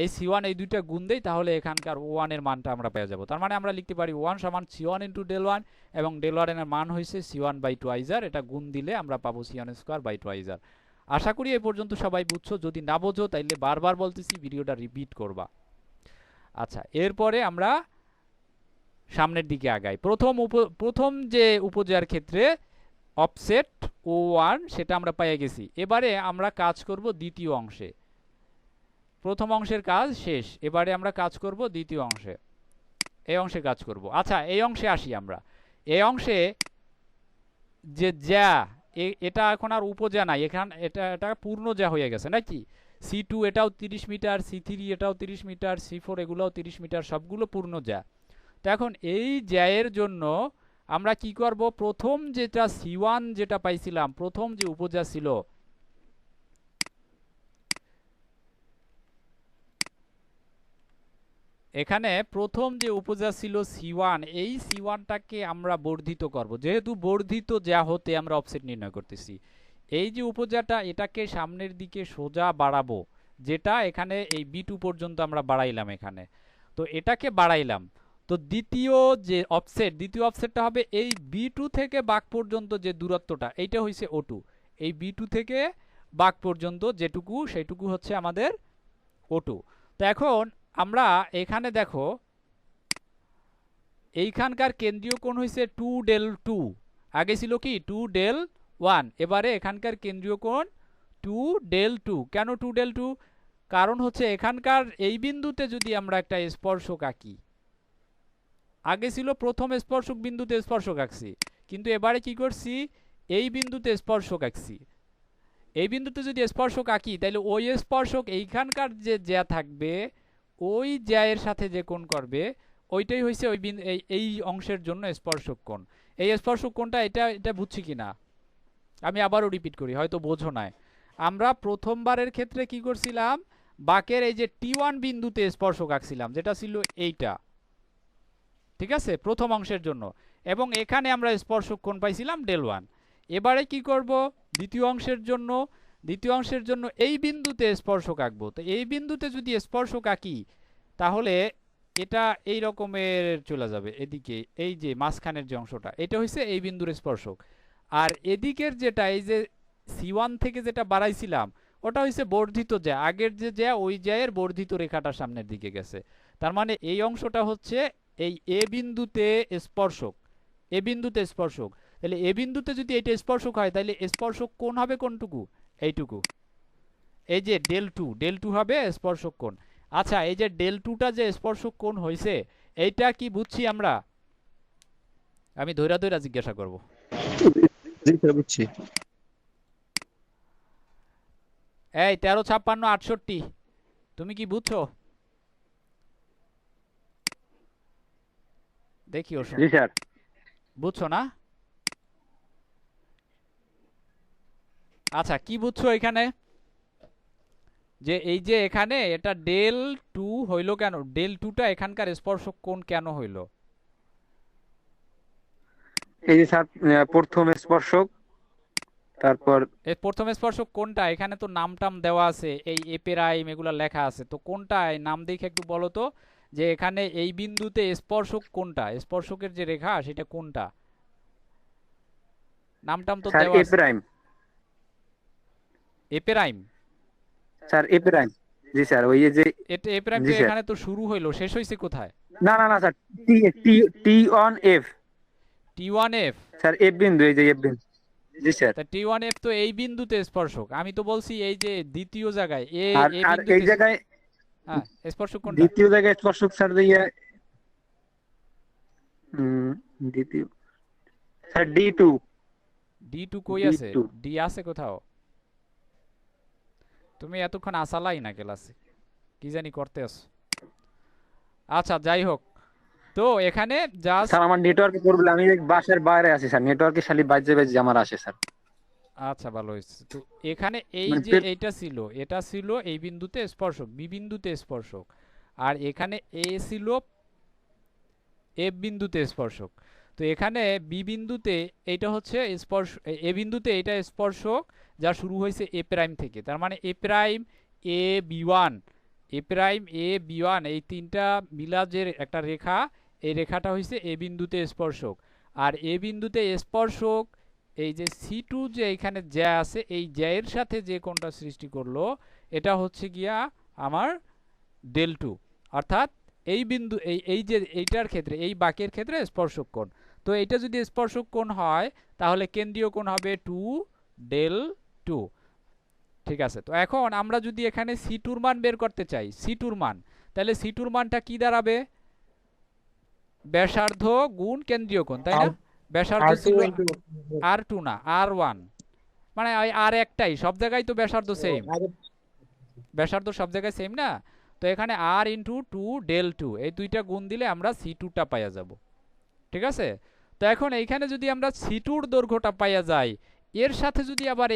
এই c1 এই দুইটা গুণ দেই, তাহলে এখানকার O1 এর মানটা আমরা পেয়ে যাব। তার মানে আমরা লিখতে পারি O1 সমান c1 ইন্টু del1, এবং del1 এর মান হয়েছে c1/2r, এটা গুণ দিলে আমরা পাবো c1² r। আশা করি এই পর্যন্ত সবাই বুঝছো। যদি না বোঝো তাইলে বারবার বলতেছি, ভিডিওটা রিপিট করবা। আচ্ছা, এরপরে আমরা সামনের দিকে আগাই। প্রথম যে উপজয়ার ক্ষেত্রে অফসেট O1 সেটা আমরা পেয়ে গেছি। এবারে আমরা কাজ করব দ্বিতীয় অংশে। প্রথম অংশের কাজ শেষ, এবারে আমরা কাজ করব দ্বিতীয় অংশে। এই অংশে কাজ করব। আচ্ছা, এই অংশে আসি আমরা। এই অংশে যে জ্যা, এটা এখন আর উপজ্যা নাই, এটা পূর্ণ জ্যা হয়ে গেছে নাকি। C2 এটাও 30 মিটার, C3 এটাও 30 মিটার, C4 এগুলোও 30 মিটার, সবগুলো পূর্ণ জ্যা। তো এখন এই জ্যায়ের জন্য আমরা কি করব, প্রথম যেটা C1 যেটা পাইছিলাম, প্রথম যে উপজা ছিল, এখানে প্রথম যে উপজা ছিল C1, এই C1টাকে আমরা বর্ধিত করব। যেহেতু বর্ধিত যা হতে আমরা অফসেট নির্ণয় করতেছি, এই যে উপজাটা এটাকে সামনের দিকে সোজা বাড়াবো, যেটা এখানে এই B2 পর্যন্ত আমরা বাড়াইলাম এখানে। তো এটাকে বাড়াইলাম। তো দ্বিতীয় অফসেটটা হবে এই B2 থেকে বাঁক পর্যন্ত যে দূরত্বটা, এইটা হইছে O2। এই B2 থেকে বাঁক পর্যন্ত যেটুকু, সেইটুকু হচ্ছে আমাদের O2। তো এখন আমরা এখানে দেখো, এইখানকার কেন্দ্রীয় কোণ হইছে 2 del2, আগে ছিল কি 2 del1, এবারে এখানকার কেন্দ্রীয় কোণ 2 del2। কেন 2 del2? কারণ হচ্ছে এখানকার এই বিন্দুতে যদি আমরা একটা স্পর্শক আঁকি, আগে ছিল প্রথম স্পর্শক বিন্দুতে স্পর্শক আঁকছি, কিন্তু এবারে কি করছি, এই বিন্দুতে স্পর্শক আঁকছি। এই বিন্দুতে যদি স্পর্শক আঁকি, তাহলে ওই স্পর্শক এইখানকার যে জ্যা থাকবে, ওই জ্যায়ের সাথে যে কোণ করবে, ওইটাই হইছে ওই এই অংশের জন্য স্পর্শক কোণ। এই স্পর্শক কোণটা এটা বুঝছি কিনা আমি আবারও রিপিট করি, হয়তো বোঝো নাই। আমরা প্রথমবারের ক্ষেত্রে কি করছিলাম, বাঁকের এই যে T1 বিন্দুতে স্পর্শক আঁকছিলাম, যেটা ছিল এইটা, ঠিক আছে, প্রথম অংশের জন্য, এবং এখানে আমরা স্পর্শক কোণ পাইছিলাম del1। এবারে কি করব, দ্বিতীয় অংশের জন্য এই বিন্দুতে স্পর্শক আঁকবো। তো এই বিন্দুতে যদি স্পর্শক আঁকি, তাহলে এটা এই রকমের চলে যাবে এদিকে, এই যে মাঝখানের যে অংশটা, এটা হইছে এই বিন্দুর স্পর্শক। আর এদিকের যেটা, এই যে C1 থেকে যেটা বাড়াইছিলাম, ওটা হইছে বর্ধিত জ্যা, আগের যে জ্যা, ওই জ্যায়ের বর্ধিত রেখাটা সামনের দিকে গেছে। তার মানে এই অংশটা হচ্ছে এই এ বিন্দুতে স্পর্শক, তাহলে এ বিন্দুতে যদি এটা স্পর্শক হয়, তাহলে স্পর্শক কোণ হবে কোনটুকু, এইটুকু, এই যে del2 হবে স্পর্শক কোণ। আচ্ছা, এই যে del2টা যে স্পর্শক কোণ হইছে, এইটা কি বুঝছি আমরা? আমি ধৈরা জিজ্ঞাসা করব। জি স্যার, বুঝছি। এই 13, 56, 68, তুমি কি বুঝছো? দেখিও জি স্যার। বুঝছো না? আচ্ছা, কি বুঝছো এখানে, যে এই যে এখানে এটা del2 হইলো কেন, del2টা এখানকার স্পর্শক কোণ কেন হইলো? এই যে স্যার, প্রথম স্পর্শক, তারপর এই প্রথম স্পর্শক কোনটা? এখানে তো নাম টাম দেওয়া আছে, এই এ প্রাইম এগুলা লেখা আছে, তো কোনটা নাম দেখে একটু বলো তো, যে এখানে এই বিন্দুতে স্পর্শক কোনটা, স্পর্শকের যে রেখা সেটা কোনটা? নাম টাম তো স্যার দেওয়া এ আছে। প্রাইম। এ প্রাইম? স্যার এ প্রাইম, জি স্যার, ওই যে এটা এ প্রাইম জি তো স্যার। এখানে তো শুরু হইলো, শেষ হইছে কোথায়? না sir, T T T on F. T1F, sir F বিন্দু, এই যে এফ বিন্দু। জি স্যার। তা T1F তো এই বিন্দুতে স্পর্শক। আমি তো বলছি এই যে দ্বিতীয় জায়গায় এ আর এ আর এই বিন্দুতে জায়গায় হ্যাঁ স্পর্শক কোনটা? দ্বিতীয় জায়গায় স্পর্শক স্যার দিয়ে দ্বিতীয় স্যার ডি2। D2 কই আছে? D2 ডি আছে কোথাও? তুমি এতক্ষণ আসালাই না ক্লাসে, কি জানি করতে আছো। আচ্ছা যাই হোক, তো এখানে জাস্ট স্যার আমার নেটওয়ার্কে প্রবলেম, আমি বাসার বাইরে আছি স্যার, নেটওয়ার্কে খালি বাজে বাজে আমার আসে স্যার। আচ্ছা ভালো হয়েছে। তো এখানে এই মানে যে এইটা ছিল, এটা ছিল এই বিন্দুতে স্পর্শক, বি বিন্দুতে স্পর্শক, আর এখানে এ ছিল এফ বিন্দুতে স্পর্শক। তো এখানে বি বিন্দুতে এইটা হচ্ছে স্পর্শ, এ বিন্দুতে এটা স্পর্শক যা শুরু হয়েছে এ প্রাইম থেকে, তার মানে এ prime A B one, A prime A B one, এই তিনটা মিলা যে একটা রেখা, এই রেখাটা হয়েছে এ বিন্দুতে স্পর্শক। আর এ বিন্দুতে স্পর্শক এই যে সি টু যে এখানে জ্যা আছে, এই জ্যায়ের সাথে যে কোণটা সৃষ্টি করলো এটা হচ্ছে গিয়া আমার ডেল টু, অর্থাৎ এই বিন্দু এই যে এইটার ক্ষেত্রে, এই বাঁকের ক্ষেত্রে স্পর্শক কোণ। তো এটা যদি স্পর্শক কোণ হয় তাহলে কেন্দ্রীয় কোণ হবে টু ডেল টু। ঠিক আছে, তো এখন আমরা যদি এখানে সি টুর মান বের করতে চাই, সি টুর মান, তাহলে সি টুর মানটা কি দাঁড়াবে? ব্যাসার্ধ গুণ কেন্দ্রীয় কোণ, তাই না? ব্যাসার্ধ ছিল আর টু না আর ওয়ান, মানে আর একটাই, সব জায়গায় তো ব্যাসার্ধ সেম, ব্যাসার্ধ সব জায়গায় সেম না। তো এখানে আর ইন্টু টু ডেল টু, এই দুইটা গুণ দিলে আমরা সি টুটা পাইয়া যাব। ঠিক আছে, তো এখন এইখানে যদি আমরা সি টুর দৈর্ঘ্যটা পাইয়া যাই, এর সাথে যদি আবার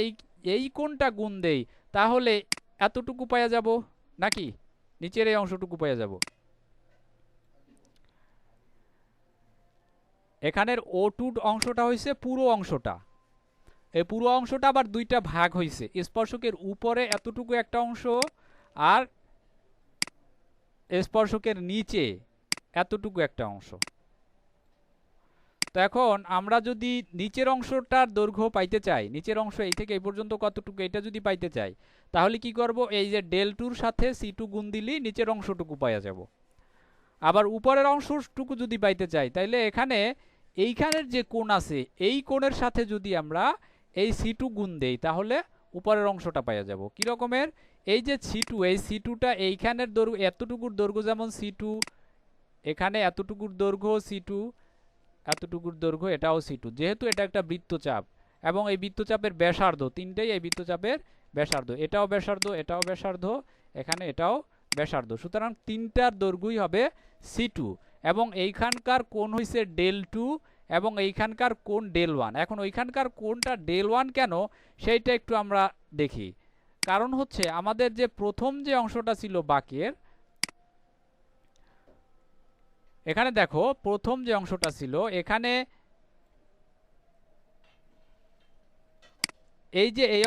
এই কোণটা গুণ দেই, তাহলে এতটুকু পাইয়া যাব নাকি নিচের এই অংশটুকু পাইয়া যাব। এখানের ও টু অংশটা হয়েছে পুরো অংশটা, এই পুরো অংশটা আবার দুইটা ভাগ হয়েছে, স্পর্শকের উপরে এতটুকু একটা অংশ আর স্পর্শকের নিচে এতটুকু একটা অংশ। তো এখন আমরা যদি নিচের অংশটার দৈর্ঘ্য পাইতে চাই, নিচের অংশ এই থেকে এই পর্যন্ত কতটুকু, এটা যদি পাইতে চাই, তাহলে কি করব? এই যে ডেল টুর সাথে সি টু গুণ দিলেই নিচের অংশটুকু পাওয়া যাব। আবার উপরের অংশটুকু যদি পাইতে চাই, তাইলে এখানে এইখানের যে কোণ আছে, এই কোণের সাথে যদি আমরা এই সি টু গুণ দেই, তাহলে উপরের অংশটা পাওয়া যাব। কি রকমের? এই যে সি টু, এই সি টুটা এইখানের দৈর্ঘ্য, এতটুকুর দৈর্ঘ্য যেমন সি টু, এখানে এতটুকুর দৈর্ঘ্য সি টু, এতটুকুর দৈর্ঘ্য এটাও সি টু, যেহেতু এটা একটা বৃত্তচাপ এবং এই বৃত্তচাপের ব্যাসার্ধ তিনটেই, এই বৃত্তচাপের ব্যাসার্ধ, এটাও ব্যাসার্ধ, এটাও ব্যাসার্ধ, এখানে এটাও ব্যাসার্ধ, সুতরাং তিনটার দৈর্ঘ্যই হবে সি টু। এবং এইখানকার কোণ হইছে ডেল টু এবং এইখানকার কোণ ডেল ওয়ান। এখন ওইখানকার কোণটা ডেল ওয়ান কেন সেইটা একটু আমরা দেখি। কারণ হচ্ছে আমাদের যে প্রথম যে অংশটা ছিল বাঁকের, এখানে দেখো প্রথম যে অংশটা ছিল, এখানে এই যে এই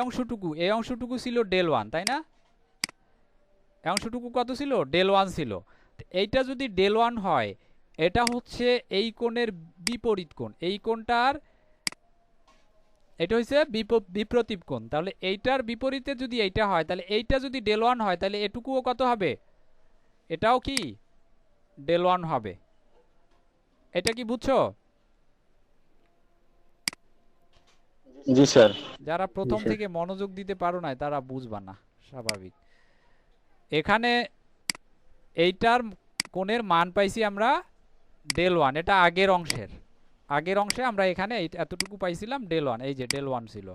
অংশটুকু ছিল ডেল ওয়ান, তাই না? এই অংশটুকু কত ছিল? ডেল ওয়ান ছিল। এইটা যদি ডেল ওয়ান হয়, এটা হচ্ছে এই কোণের বিপরীত কোণ, এই কোণটার এটা হচ্ছে বিপ্রতীপ কোণ। তাহলে এইটার বিপরীতে যদি এইটা হয়, তাহলে এইটা যদি ডেল ওয়ান হয়, তাহলে এটুকুও কত হবে? এটাও কি ডেল ওয়ান হবে। এটা কি বুঝছো? জি স্যার। যারা প্রথম থেকে মনোযোগ দিতে পারো না তারা বুঝবা না, স্বাভাবিক। এখানে এইটার কোণের মান পাইছি আমরা ডেল ওয়ান, এটা আগের অংশে আমরা এখানে এতটুকু পাইছিলাম ডেল ওয়ান, এই যে ডেল ওয়ান ছিল।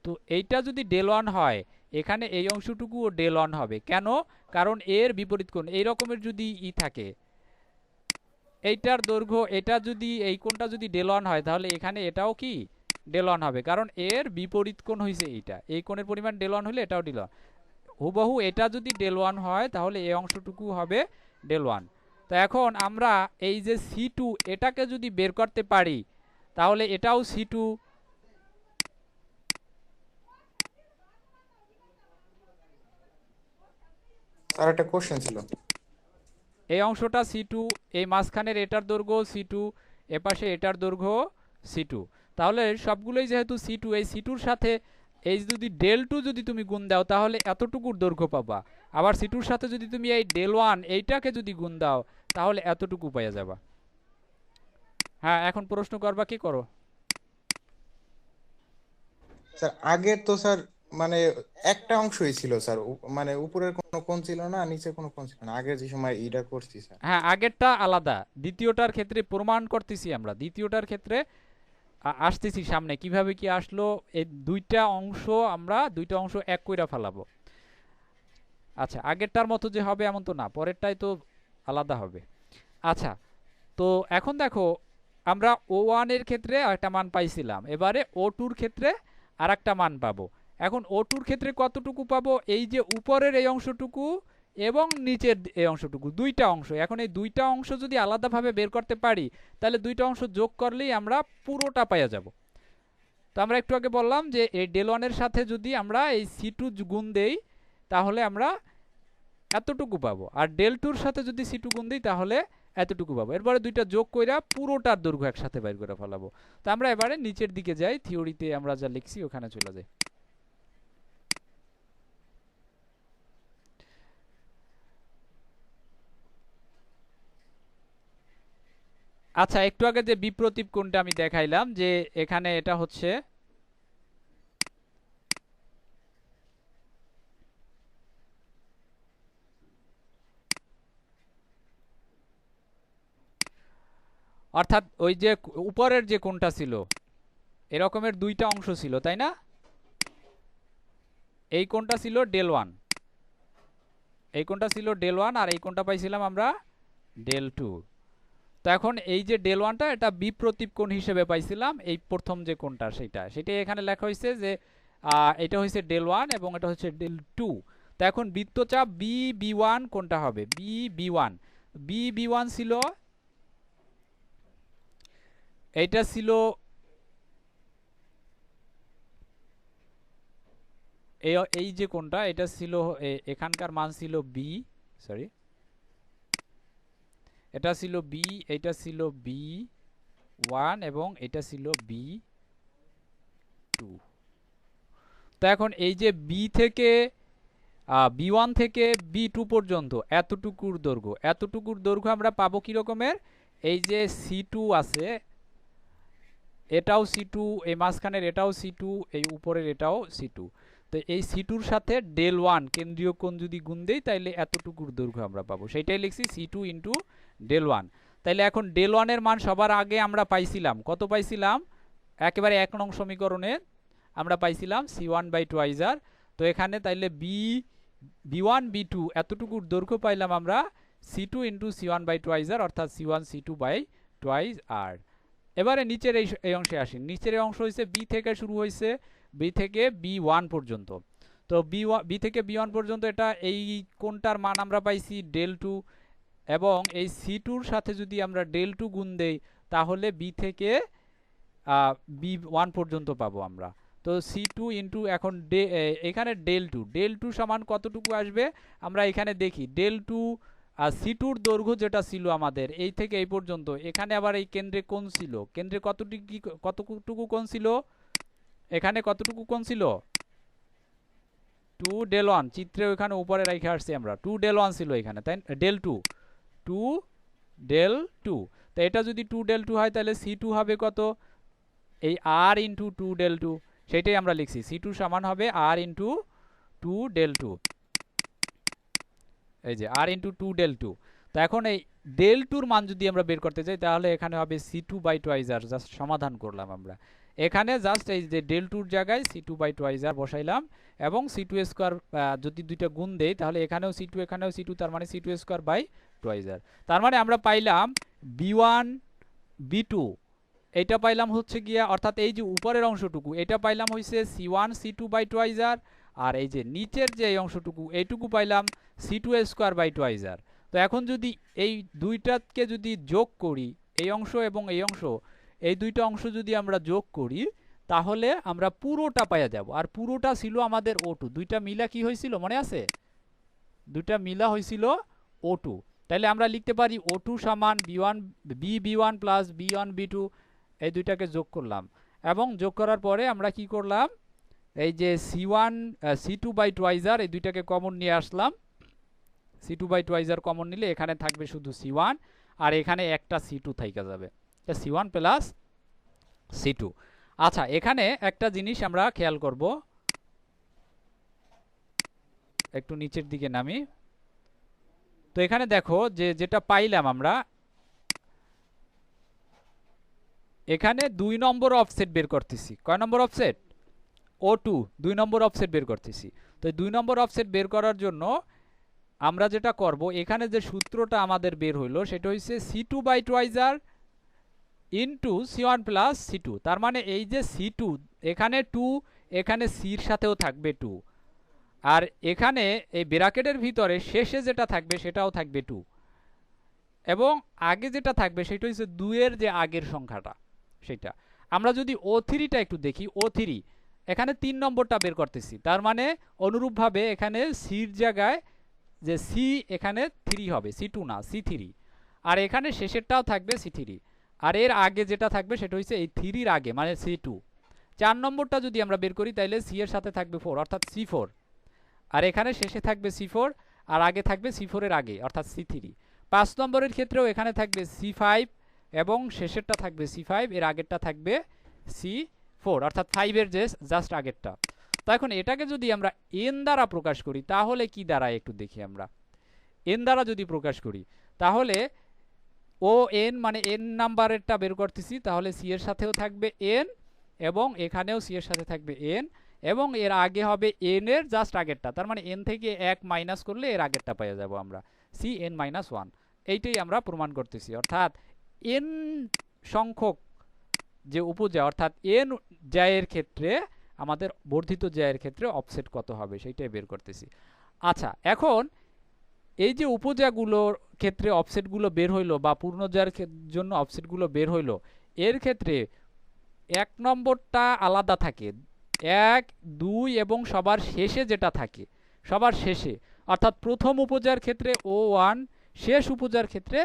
তো এইটা যদি ডেল ওয়ান হয়, এখানে এই অংশটুকুও ডেল ওয়ান হবে। কেন? কারণ এর বিপরীত কোণ এই রকমের যদি থাকে, এইটার দৈর্ঘ্য, এটা যদি এই কোণটা যদি ডেল ওয়ান হয়, তাহলে এখানে এটাও কি ডেল ওয়ান হবে, কারণ এর বিপরীত কোণ হয়েছে এইটা, এই কোণের পরিমাণ ডেল ওয়ান হলে এটাও ডেল ওয়ান। হুবহু এটা যদি ডেল ওয়ান হয়, তাহলে এই অংশটুকু হবে ডেল ওয়ান। তো এখন আমরা এই যে সি টু, এটাকে যদি বের করতে পারি, তাহলে এটাও সি টু, স্যার একটা কোশ্চেন ছিল। এই অংশটা সি টু, এই মাঝখানের এটার দৈর্ঘ্য সি টু, এপাশে এটার দৈর্ঘ্য সি টু। তাহলে সবগুলোই যেহেতু সি টু, এই সি টুর সাথে এই যদি ডেল টু যদি তুমি গুণ দাও, তাহলে এতটুকুর দৈর্ঘ্য পাবা। আবার সি টুর সাথে যদি তুমি এই ডেল ওয়ান এইটাকে যদি গুণ দাও, তাহলে এতটুকু পাওয়া যাবা। হ্যাঁ, এখন প্রশ্ন করবা, কি করো? স্যার আগে তো স্যার মানে একটা অংশই ছিল স্যার, মানে উপরের কোনো কোণ ছিল না, নিচে কোনো কোণ ছিল না আগে যে সময় এটা করছি স্যার। হ্যাঁ, আগেরটা আলাদা, দ্বিতীয়টার ক্ষেত্রে প্রমাণ করতেছি আমরা, দ্বিতীয়টার ক্ষেত্রে আসতেছি সামনে কিভাবে কি আসলো। এই দুইটা অংশ এক কইরা ফেলাবো। আচ্ছা, আগেরটার মতো যে হবে এমন তো না, পরেরটাই তো আলাদা হবে। আচ্ছা, তো এখন দেখো, আমরা O1 এর ক্ষেত্রে একটা মান পাইছিলাম, এবারে O2 এর ক্ষেত্রে আর একটা মান পাবো। এখন O2 এর ক্ষেত্রে কতটুকু পাবো? এই যে উপরের এই অংশটুকু এবং নিচের এই অংশটুকু, দুইটা অংশ। এখন এই দুইটা অংশ যদি আলাদাভাবে বের করতে পারি, তাহলে দুইটা অংশ যোগ করলেই আমরা পুরোটা পাইয়া যাব। তো আমরা একটু আগে বললাম যে এই del1 এর সাথে যদি আমরা এই C2 গুণ দেই, তাহলে আমরা এতটুকু পাবো, আর del2 এর সাথে যদি C2 গুণ দিই তাহলে এতটুকু পাবো। এরপরে দুইটা যোগ কইরা পুরোটার দৈর্ঘ্য একসাথে বাইর করে ফেলাবো। তো আমরা এবারে নিচের দিকে যাই, থিওরিতে আমরা যা লিখছি ওখানে চলে যাই। আচ্ছা, একটু আগে যে বিপ্রতীপ কোণটা আমি দেখাইলাম, যে এখানে এটা হচ্ছে অর্থাৎ ওই যে উপরের যে কোণটা ছিল, এরকমের দুইটা অংশ ছিল, তাই না? এই কোণটা ছিল del1, এই কোণটা ছিল del1, আর এই কোণটা পাইছিলাম আমরা del2। তো এখন এই যে del1টা এটা বিপ্রতীপ কোণ হিসেবে পাইছিলাম, এই প্রথম যে কোণটা সেটাই এখানে লেখা হয়েছে যে এটা হচ্ছে del1 এবং এটা হচ্ছে del2। তো এখন বৃত্তচাপ BB1 কোনটা হবে? BB1 ছিল, এইটা ছিল এই যে কোনটা, এটা ছিল এখানকার মান ছিল এটা ছিল B, এটা ছিল B1 এবং এটা ছিল B2। তো এখন এই যে B1 থেকে B2 পর্যন্ত এতটুকুর দৈর্ঘ্য আমরা পাবো কি রকমের? এই যে C2 আছে, এটাও C2, এই মাঝখানের এটাও C2, এই উপরের এটাও C2। তো এই C2 এর সাথে del1 কেন্দ্রীয় কোণ যদি গুণ দেই, তাইলে এতটুকুর দৈর্ঘ্য আমরা পাবো। সেটাই লিখছি C2 ইন্টু del1। তাইলে এখন del1 এর মান সবার আগে আমরা পাইছিলাম, কত পাইছিলাম? একেবারে 1 নং সমীকরণে আমরা পাইছিলাম C1/2r। তো এখানে তাইলে B1 B2 এতটুকুর দৈর্ঘ্য পাইলাম আমরা C2 ইন্টু C1/2r, অর্থাৎ C1 C2/2r। এবারে নিচের এই অংশে আসি। নিচের এই অংশ হয়েছে B থেকে শুরু হয়েছে, B থেকে B1 পর্যন্ত। তো B থেকে B1 পর্যন্ত এটা এই কোণটার মান আমরা পাইছি del2, এবং এই C2 এর সাথে যদি আমরা del2 গুণ দেই, তাহলে B থেকে B1 পর্যন্ত পাবো আমরা। তো C2 ইন্টু এখন এখানে del2 সমান কতটুকু আসবে? আমরা এখানে দেখি del2 আর C2 এর দৈর্ঘ্য যেটা ছিল আমাদের এই থেকে এই পর্যন্ত, এখানে আবার এই কেন্দ্রে কোণ ছিল, কেন্দ্রে কতটুকু কোণ ছিল? এখানে কতটুকু কোণ ছিল? 2 del1, চিত্রে ওখানে উপরে রেখে আসছি আমরা, 2 del1 ছিল এখানে, তাই del2 2 del2। তো এটা যদি 2 del2 হয়, তাহলে C2 হবে কত? এই r ইন্টু 2 del2, সেটাই আমরা লিখছি, C2 সমান হবে r ইন্টু 2 del2, এই যে r ইন্টু 2 del2। তো এখন এই del2 এর মান যদি আমরা বের করতে চাই, তাহলে এখানে হবে C2/2r। জাস্ট সমাধান করলাম আমরা এখানে, জাস্ট এই যে del2 এর জায়গায় C2/2r বসাইলাম, এবং C2 স্কয়ার যদি দুইটা গুণ দেই, তাহলে এখানেও C2 এখানেও C2, তার মানে C2 স্কয়ার/2r। তার মানে আমরা পাইলাম B1 B2, এটা পাইলাম হচ্ছে গিয়া, অর্থাৎ এই যে উপরের অংশটুকু এটা পাইলাম হইছে C1 C2/2r, আর এই যে নিচের যে এই অংশটুকু এইটুকু পাইলাম C2 স্কয়ার/2r। তো এখন যদি এই দুইটাকে যদি যোগ করি, এই অংশ এবং এই অংশ, এই দুইটা অংশ যদি আমরা যোগ করি, তাহলে আমরা পুরোটা পাইয়া যাব। আর পুরোটা ছিল আমাদের O2, দুইটা মিলা কি হয়েছিল মনে আছে? দুইটা মিলা হয়েছিল O2। তাহলে আমরা লিখতে পারি O2 সমান B1 প্লাস B1 B2, এই দুইটাকে যোগ করলাম, এবং যোগ করার পরে আমরা কি করলাম? এই যে C2/2r, এই দুইটাকে কমন নিয়ে আসলাম। C2/2r কমন নিলে এখানে থাকবে শুধু C1, আর এখানে একটা C2 থাইকা যাবে, C1 প্লাস C2। আচ্ছা, এখানে একটা জিনিস আমরা খেয়াল করব, একটু নিচের দিকে নামি। তো এখানে দেখো যে যেটা পাইলাম আমরা, এখানে 2 নম্বর অফসেট বের করতেছি। কয় নম্বর অফসেট? O2, 2 নম্বর অফসেট বের করতেছি। তো 2 নম্বর অফসেট বের করার জন্য আমরা যেটা করব, এখানে যে সূত্রটা আমাদের বের হইলো সেটা হচ্ছে C2 by টুয়াইজার into C1 plus C2। তার মানে এই যে C2, এখানে 2, এখানে সির সাথেও থাকবে 2, আর এখানে এই ব্র্যাকেটের ভিতরে শেষে যেটা থাকবে সেটাও থাকবে 2, এবং আগে যেটা থাকবে সেটা হচ্ছে 2 এর যে আগের সংখ্যাটা সেটা। আমরা যদি O3টা একটু দেখি, O3 এখানে 3 নম্বরটা বের করতেছি, তার মানে অনুরূপভাবে এখানে সির জায়গায় যে সি এখানে 3 হবে, C2 না C3, আর এখানে শেষেরটাও থাকবে C3, আর এর আগে যেটা থাকবে সেটা হচ্ছে এই 3 এর আগে মানে C2। 4 নম্বরটা যদি আমরা বের করি তাহলে সি এর সাথে থাকবে 4 অর্থাৎ C4, আর এখানে শেষে থাকবে C4, আর আগে থাকবে C4 এর আগে অর্থাৎ C3। 5 নম্বরের ক্ষেত্রেও এখানে থাকবে C5 এবং শেষেরটা থাকবে C5, এর আগেরটা থাকবে C4 অর্থাৎ 5 এর যে জাস্ট আগেরটা। তো এখন এটাকে যদি আমরা n দ্বারা প্রকাশ করি তাহলে কি দাঁড়ায় একটু দেখি আমরা। n দ্বারা যদি প্রকাশ করি তাহলে ও n মানে n নাম্বারেরটা বের করতেছি, তাহলে c এর সাথেও থাকবে n এবং এখানেও c এর সাথে থাকবে n, এবং এর আগে হবে n এর জাস্ট আগেরটা, তার মানে n থেকে 1 মাইনাস করলে এর আগেরটা পেয়ে যাব আমরা, cn মাইনাস 1। এইটাই আমরা প্রমাণ করতেছি, অর্থাৎ n সংখ্যক যে উপজা অর্থাৎ n জায়ের ক্ষেত্রে আমাদের বর্ধিত জায়ের ক্ষেত্রে অফসেট কত হবে সেইটাই বের করতেছি। আচ্ছা, এখন এই যে উপজাগুলোর ক্ষেত্রে অফসেটগুলো বের হইলো বা পূর্ণজার জন্য অফসেটগুলো বের হইলো, এর ক্ষেত্রে 1 নম্বরটা আলাদা থাকে, 1, 2 এবং সবার শেষে যেটা থাকে, সবার শেষে অর্থাৎ প্রথম উপজার ক্ষেত্রে O1, শেষ উপজার ক্ষেত্রে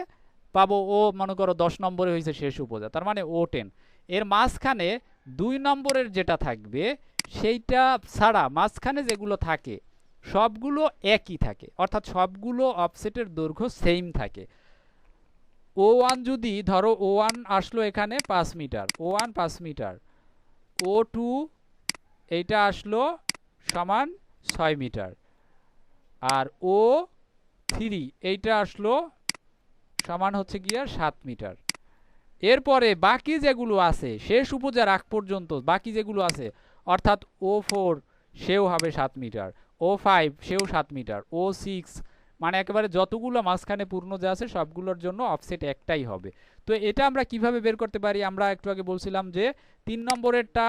পাবো ও মনে করো 10 নম্বরে হয়েছে শেষ উপজা, তার মানে O10। এর মাঝখানে 2 নম্বরের যেটা থাকবে সেইটা ছাড়া মাঝখানে যেগুলো থাকে সবগুলো একই থাকে, অর্থাৎ সবগুলো অফসেটের দৈর্ঘ্য সেম থাকে। O1 যদি ধরো O1 আসলো এখানে 5 মিটার, O1 5 মিটার, O2 এইটা আসলো সমান 6 মিটার, আর O3 এইটা আসলো সমান হচ্ছে গিয়ে 7 মিটার। এরপরে বাকি যেগুলো আছে শেষ উপজার আগ পর্যন্ত বাকি যেগুলো আছে অর্থাৎ O4 সেও হবে 7 মিটার, O5 সেও 7 মিটার, O6 মানে একেবারে যতগুলো মাঝখানে পূর্ণ যা আছে সবগুলোর জন্য অফসেট একটাই হবে। তো এটা আমরা কিভাবে বের করতে পারি? আমরা একটু আগে বলছিলাম যে 3 নম্বরেরটা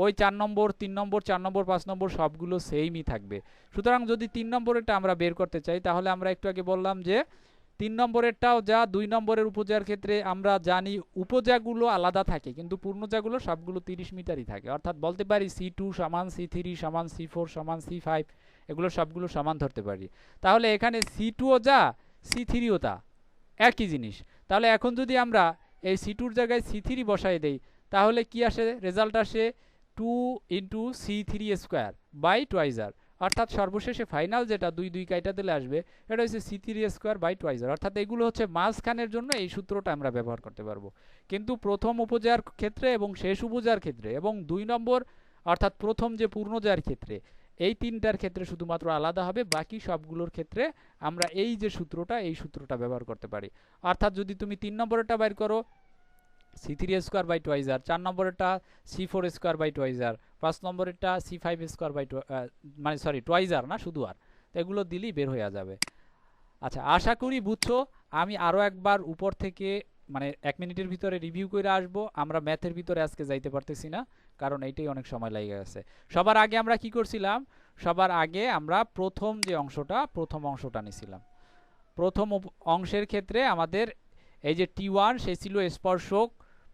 ওই 4 নম্বর, 3 নম্বর, 4 নম্বর, 5 নম্বর সবগুলো সেমই থাকবে। সুতরাং যদি 3 নম্বরেরটা আমরা বের করতে চাই তাহলে আমরা একটু আগে বললাম যে 3 নম্বরেরটাও যা 2 নম্বরের উপজার ক্ষেত্রে আমরা জানি উপজাগুলো আলাদা থাকে কিন্তু পূর্ণজাগুলো সবগুলো 30 মিটারই থাকে, অর্থাৎ বলতে পারি C2 সমান C3 সমান C4 সমান C5, এগুলো সবগুলো সমান ধরতে পারি। তাহলে এখানে C2ও যা C3ও তা একই জিনিস। তাহলে এখন যদি আমরা এই C2 এর জায়গায় C3 বসাই দেই তাহলে কি আসে? রেজাল্ট আসে 2 ইন্টু C3 স্কোয়ার বাই টুয়াইজার, অর্থাৎ সর্বশেষে ফাইনাল যেটা 2 2 কাইটা দিলে আসবে এটা হচ্ছে C3 স্কোয়ার বাই টুয়াইজার। অর্থাৎ এগুলো হচ্ছে মাঝখানের জন্য এই সূত্রটা আমরা ব্যবহার করতে পারবো, কিন্তু প্রথম উপজার ক্ষেত্রে এবং শেষ উপজার ক্ষেত্রে এবং 2 নম্বর অর্থাৎ প্রথম যে পূর্ণজার ক্ষেত্রে এই তিনটার ক্ষেত্রে শুধুমাত্র আলাদা হবে, বাকি সবগুলোর ক্ষেত্রে আমরা এই যে সূত্রটা এই সূত্রটা ব্যবহার করতে পারি। অর্থাৎ যদি তুমি 3 নম্বরেরটা বাইর করো C3 স্কোয়ার বাই টুয়াইজার, 4 নম্বরেরটা C4 স্কোয়ার বাই টুয়াইজার, 5 নম্বরেরটা C5 স্কোয়ার বাই মানে সরি টুয়াইজার না শুধু, আর এগুলো দিলেই বের হয়ে যাবে। আচ্ছা, আশা করি বুঝছো। আমি আরও একবার উপর থেকে মানে 1 মিনিটের ভিতরে রিভিউ করে আসবো। আমরা ম্যাথের ভিতরে আজকে যাইতে পারতেছি না কারণ এইটাই অনেক সময় লেগে গেছে। সবার আগে আমরা কি করছিলাম? সবার আগে আমরা প্রথম অংশটা নিছিলাম। প্রথম অংশের ক্ষেত্রে আমাদের এই যে T1 সে ছিল স্পর্শক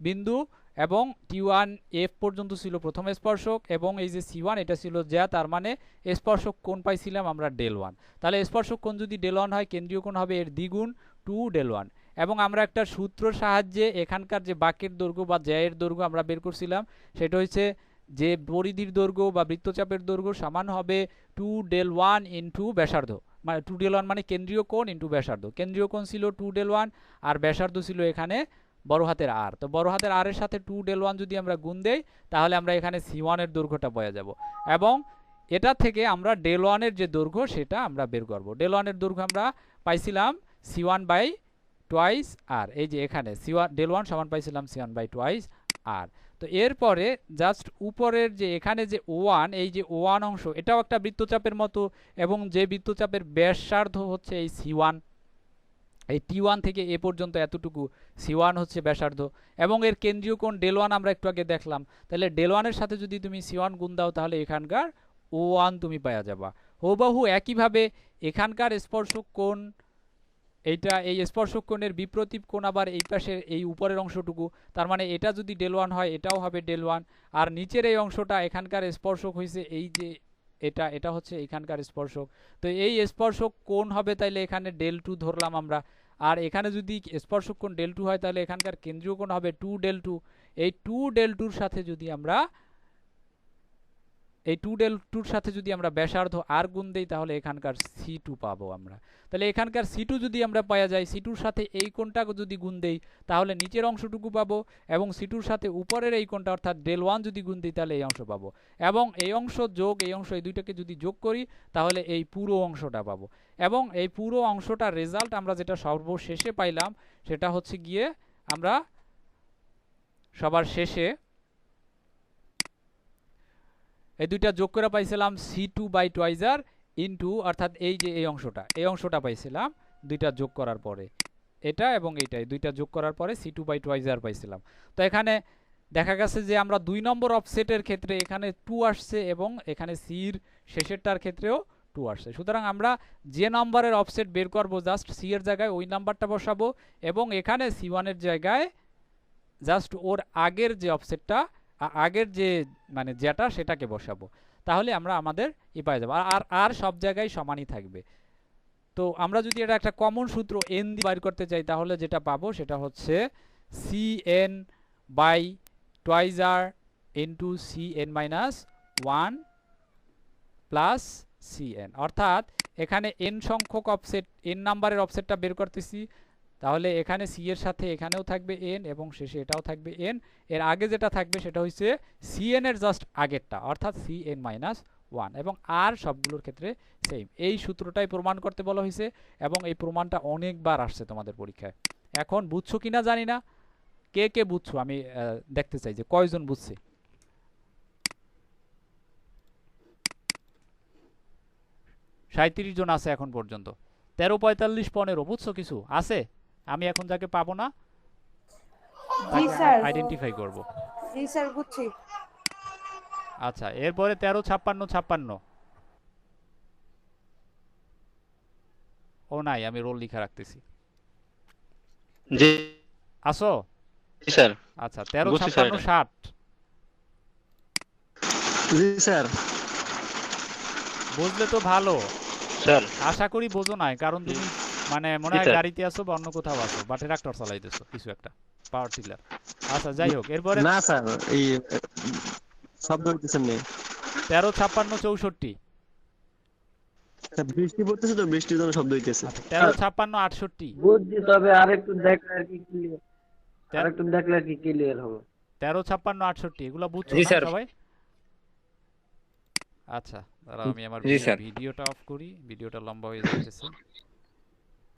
বিন্দু এবং T1 F পর্যন্ত ছিল প্রথম স্পর্শক, এবং এই যে C1 এটা ছিল যা, তার মানে স্পর্শক কোণ পাইছিলাম আমরা del1। তাহলে স্পর্শক কোণ যদি del1 হয় কেন্দ্রীয় কোণ হবে এর দ্বিগুণ 2 del1, এবং আমরা একটা সূত্রের সাহায্যে এখানকার যে বাঁকের দৈর্ঘ্য বা জ্যায়ের দৈর্ঘ্য আমরা বের করছিলাম সেটা হচ্ছে যে পরিধির দৈর্ঘ্য বা বৃত্তচাপের দৈর্ঘ্য সমান হবে 2 del1 ইন্টু ব্যাসার্ধ, মানে 2 del1 মানে কেন্দ্রীয় কোণ ইন্টু ব্যাসার্ধ। কেন্দ্রীয় কোণ ছিল 2 del1 আর ব্যাসার্ধ ছিল এখানে বড় হাতের আর। তো বড় হাতের আর এর সাথে 2 del 1 যদি আমরা গুণ দেই তাহলে আমরা এখানে C1 এর দৈর্ঘ্যটা পেয়ে যাব এবং এটা থেকে আমরা del 1 এর যে দৈর্ঘ্য সেটা আমরা বের করব। del 1 এর দৈর্ঘ্য আমরা পাইছিলাম C1 বাই টুয়াইস আর, এই যে এখানে C1 del 1 সমান পাইছিলাম C1 বাই টুয়াইস আর। তো এরপরে জাস্ট উপরের যে এখানে যে O1, এই যে O1 অংশ এটাও একটা বৃত্তচাপের মতো এবং যে বৃত্তচাপের ব্যাসার্ধ হচ্ছে এই C1, এই T1 থেকে এ পর্যন্ত এতটুকু C1 হচ্ছে ব্যাসার্ধ এবং এর কেন্দ্রীয় কোণ del 1 আমরা একটু আগে দেখলাম। তাহলে del 1 এর সাথে যদি তুমি C1 গুণ দাও তাহলে এখানকার O1 তুমি পাওয়া যাবা। হুবহু একইভাবে এখানকার স্পর্শক কোণ, এইটা এই স্পর্শক কোণের বিপরীত কোণ আবার এই পাশের এই উপরের অংশটুকু, তার মানে এটা যদি del 1 হয় এটাও হবে del 1 আর নিচের এই অংশটা এখানকার স্পর্শক হইছে এই যে এটা হচ্ছে এখানকার স্পর্শক। তো এই স্পর্শক কোণ হবে তাইলে এখানে del 2 ধরলাম আমরা। আর এখানে যদি স্পর্শক কোণ del 2 হয় তাহলে এখানকার কেন্দ্রীয় কোণ হবে 2 del 2। এই 2 del 2 এর সাথে যদি আমরা ব্যাসার্ধ আর গুণ দেই তাহলে এখানকার C2 পাবো আমরা। তাহলে এখানকার C2 যদি আমরা পাওয়া যায়, C2 এর সাথে এই কোণটা যদি গুণ দেই তাহলে নিচের অংশটুকু পাবো এবং C2 এর সাথে উপরের এই কোণটা অর্থাৎ del 1 যদি গুণ দিই তাহলে এই অংশ পাবো এবং এই অংশ যোগ এই অংশ, এই দুইটাকে যদি যোগ করি তাহলে এই পুরো অংশটা পাবো এবং এই পুরো অংশটার রেজাল্ট আমরা যেটা সর্বশেষে পাইলাম সেটা হচ্ছে গিয়ে আমরা সবার শেষে এই দুইটা যোগ করে পাইছিলাম C2 বাই টুয়াইস আর ইনটু, অর্থাৎ এই যে এই অংশটা পাইছিলাম দুইটা যোগ করার পরে, এটা এবং এইটাই দুইটা যোগ করার পরে C2 বাই টুয়াইস আর পাইছিলাম। তো এখানে দেখা গেছে যে আমরা 2 নম্বর অফসেটের ক্ষেত্রে এখানে 2 আসছে এবং এখানে C এর শেষেরটার ক্ষেত্রেও 2 আসছে। সুতরাং আমরা যে নম্বরের অফসেট বের করব জাস্ট C এর জায়গায় ওই নাম্বারটা বসাবো এবং এখানে C1 এর জায়গায় জাস্ট ওর আগের যে অফসেটটা আগের যে মানে যেটা সেটাকে বসাবো, তাহলে আমরা আমাদের পাওয়া যাবে। আর সব জায়গায় সমানই থাকবে। তো আমরা যদি এটা একটা কমন সূত্র n দিয়ে বাইর করতে চাই তাহলে যেটা পাবো সেটা হচ্ছে Cn বাই টুয়াইস আর into Cn minus 1 plus Cn, অর্থাৎ এখানে n সংখ্যক অফসেট, n নাম্বারের অফসেটটা বের করতেছি তাহলে এখানে C এর সাথে এখানেও থাকবে n এবং শেষে এটাও থাকবে n। এর আগে যেটা থাকবে সেটা হচ্ছে Cn এর জাস্ট আগেরটা অর্থাৎ Cn মাইনাস 1 এবং আর সবগুলোর ক্ষেত্রে সেম। এই সূত্রটাই প্রমাণ করতে বলা হয়েছে এবং এই প্রমাণটা অনেকবার আসছে তোমাদের পরীক্ষায়। এখন বুঝছো কিনা জানি না, কে কে বুঝছো আমি দেখতে চাই যে কয়জন বুঝছে। জন আছে এখন পর্যন্ত। 13, 45, 15 বুঝছো কিছু আছে? আমি এখন যাকে পাবো না জি স্যার, আইডেন্টিফাই করব। জি স্যার বুঝছি। আচ্ছা, এরপরে 13, 56, 56 ও নাই, আমি রোল লিখা রাখতেছি। জি আসো? জি স্যার। আচ্ছা, 13, বুঝছি স্যার 56, এটা। 60 জি স্যার। বুঝলে তো ভালো, স্যার আশা করি বোঝো নাই, কারণ তুমি মানে মনে জি হয় স্যার। গাড়িতে আছো বা অন্য কোথাও আছো বা ট্রাক্টর চালাইতেছো কিছু একটা, পাওয়ার টিলার। আচ্ছা যাই হোক, এরপরে না স্যার, এই শব্দ হইতেছে না। 13, 56, 64। বৃষ্টি পড়তেছে তো, বৃষ্টির জন্য শব্দ হইতেছে। আচ্ছা 13, 56, 68। বুঝছি, তবে আরেকটু দেখলে আর কি ক্লিয়ার, আরেকটু দেখলে আর কি ক্লিয়ার হবে। 13, 56, 68 এগুলো বুঝছো জি না স্যার। সবাই? আচ্ছা, দাঁড়াও আমি আমার জি স্যার। ভিডিওটা অফ করি, ভিডিওটা লম্বা হয়ে যাচ্ছে।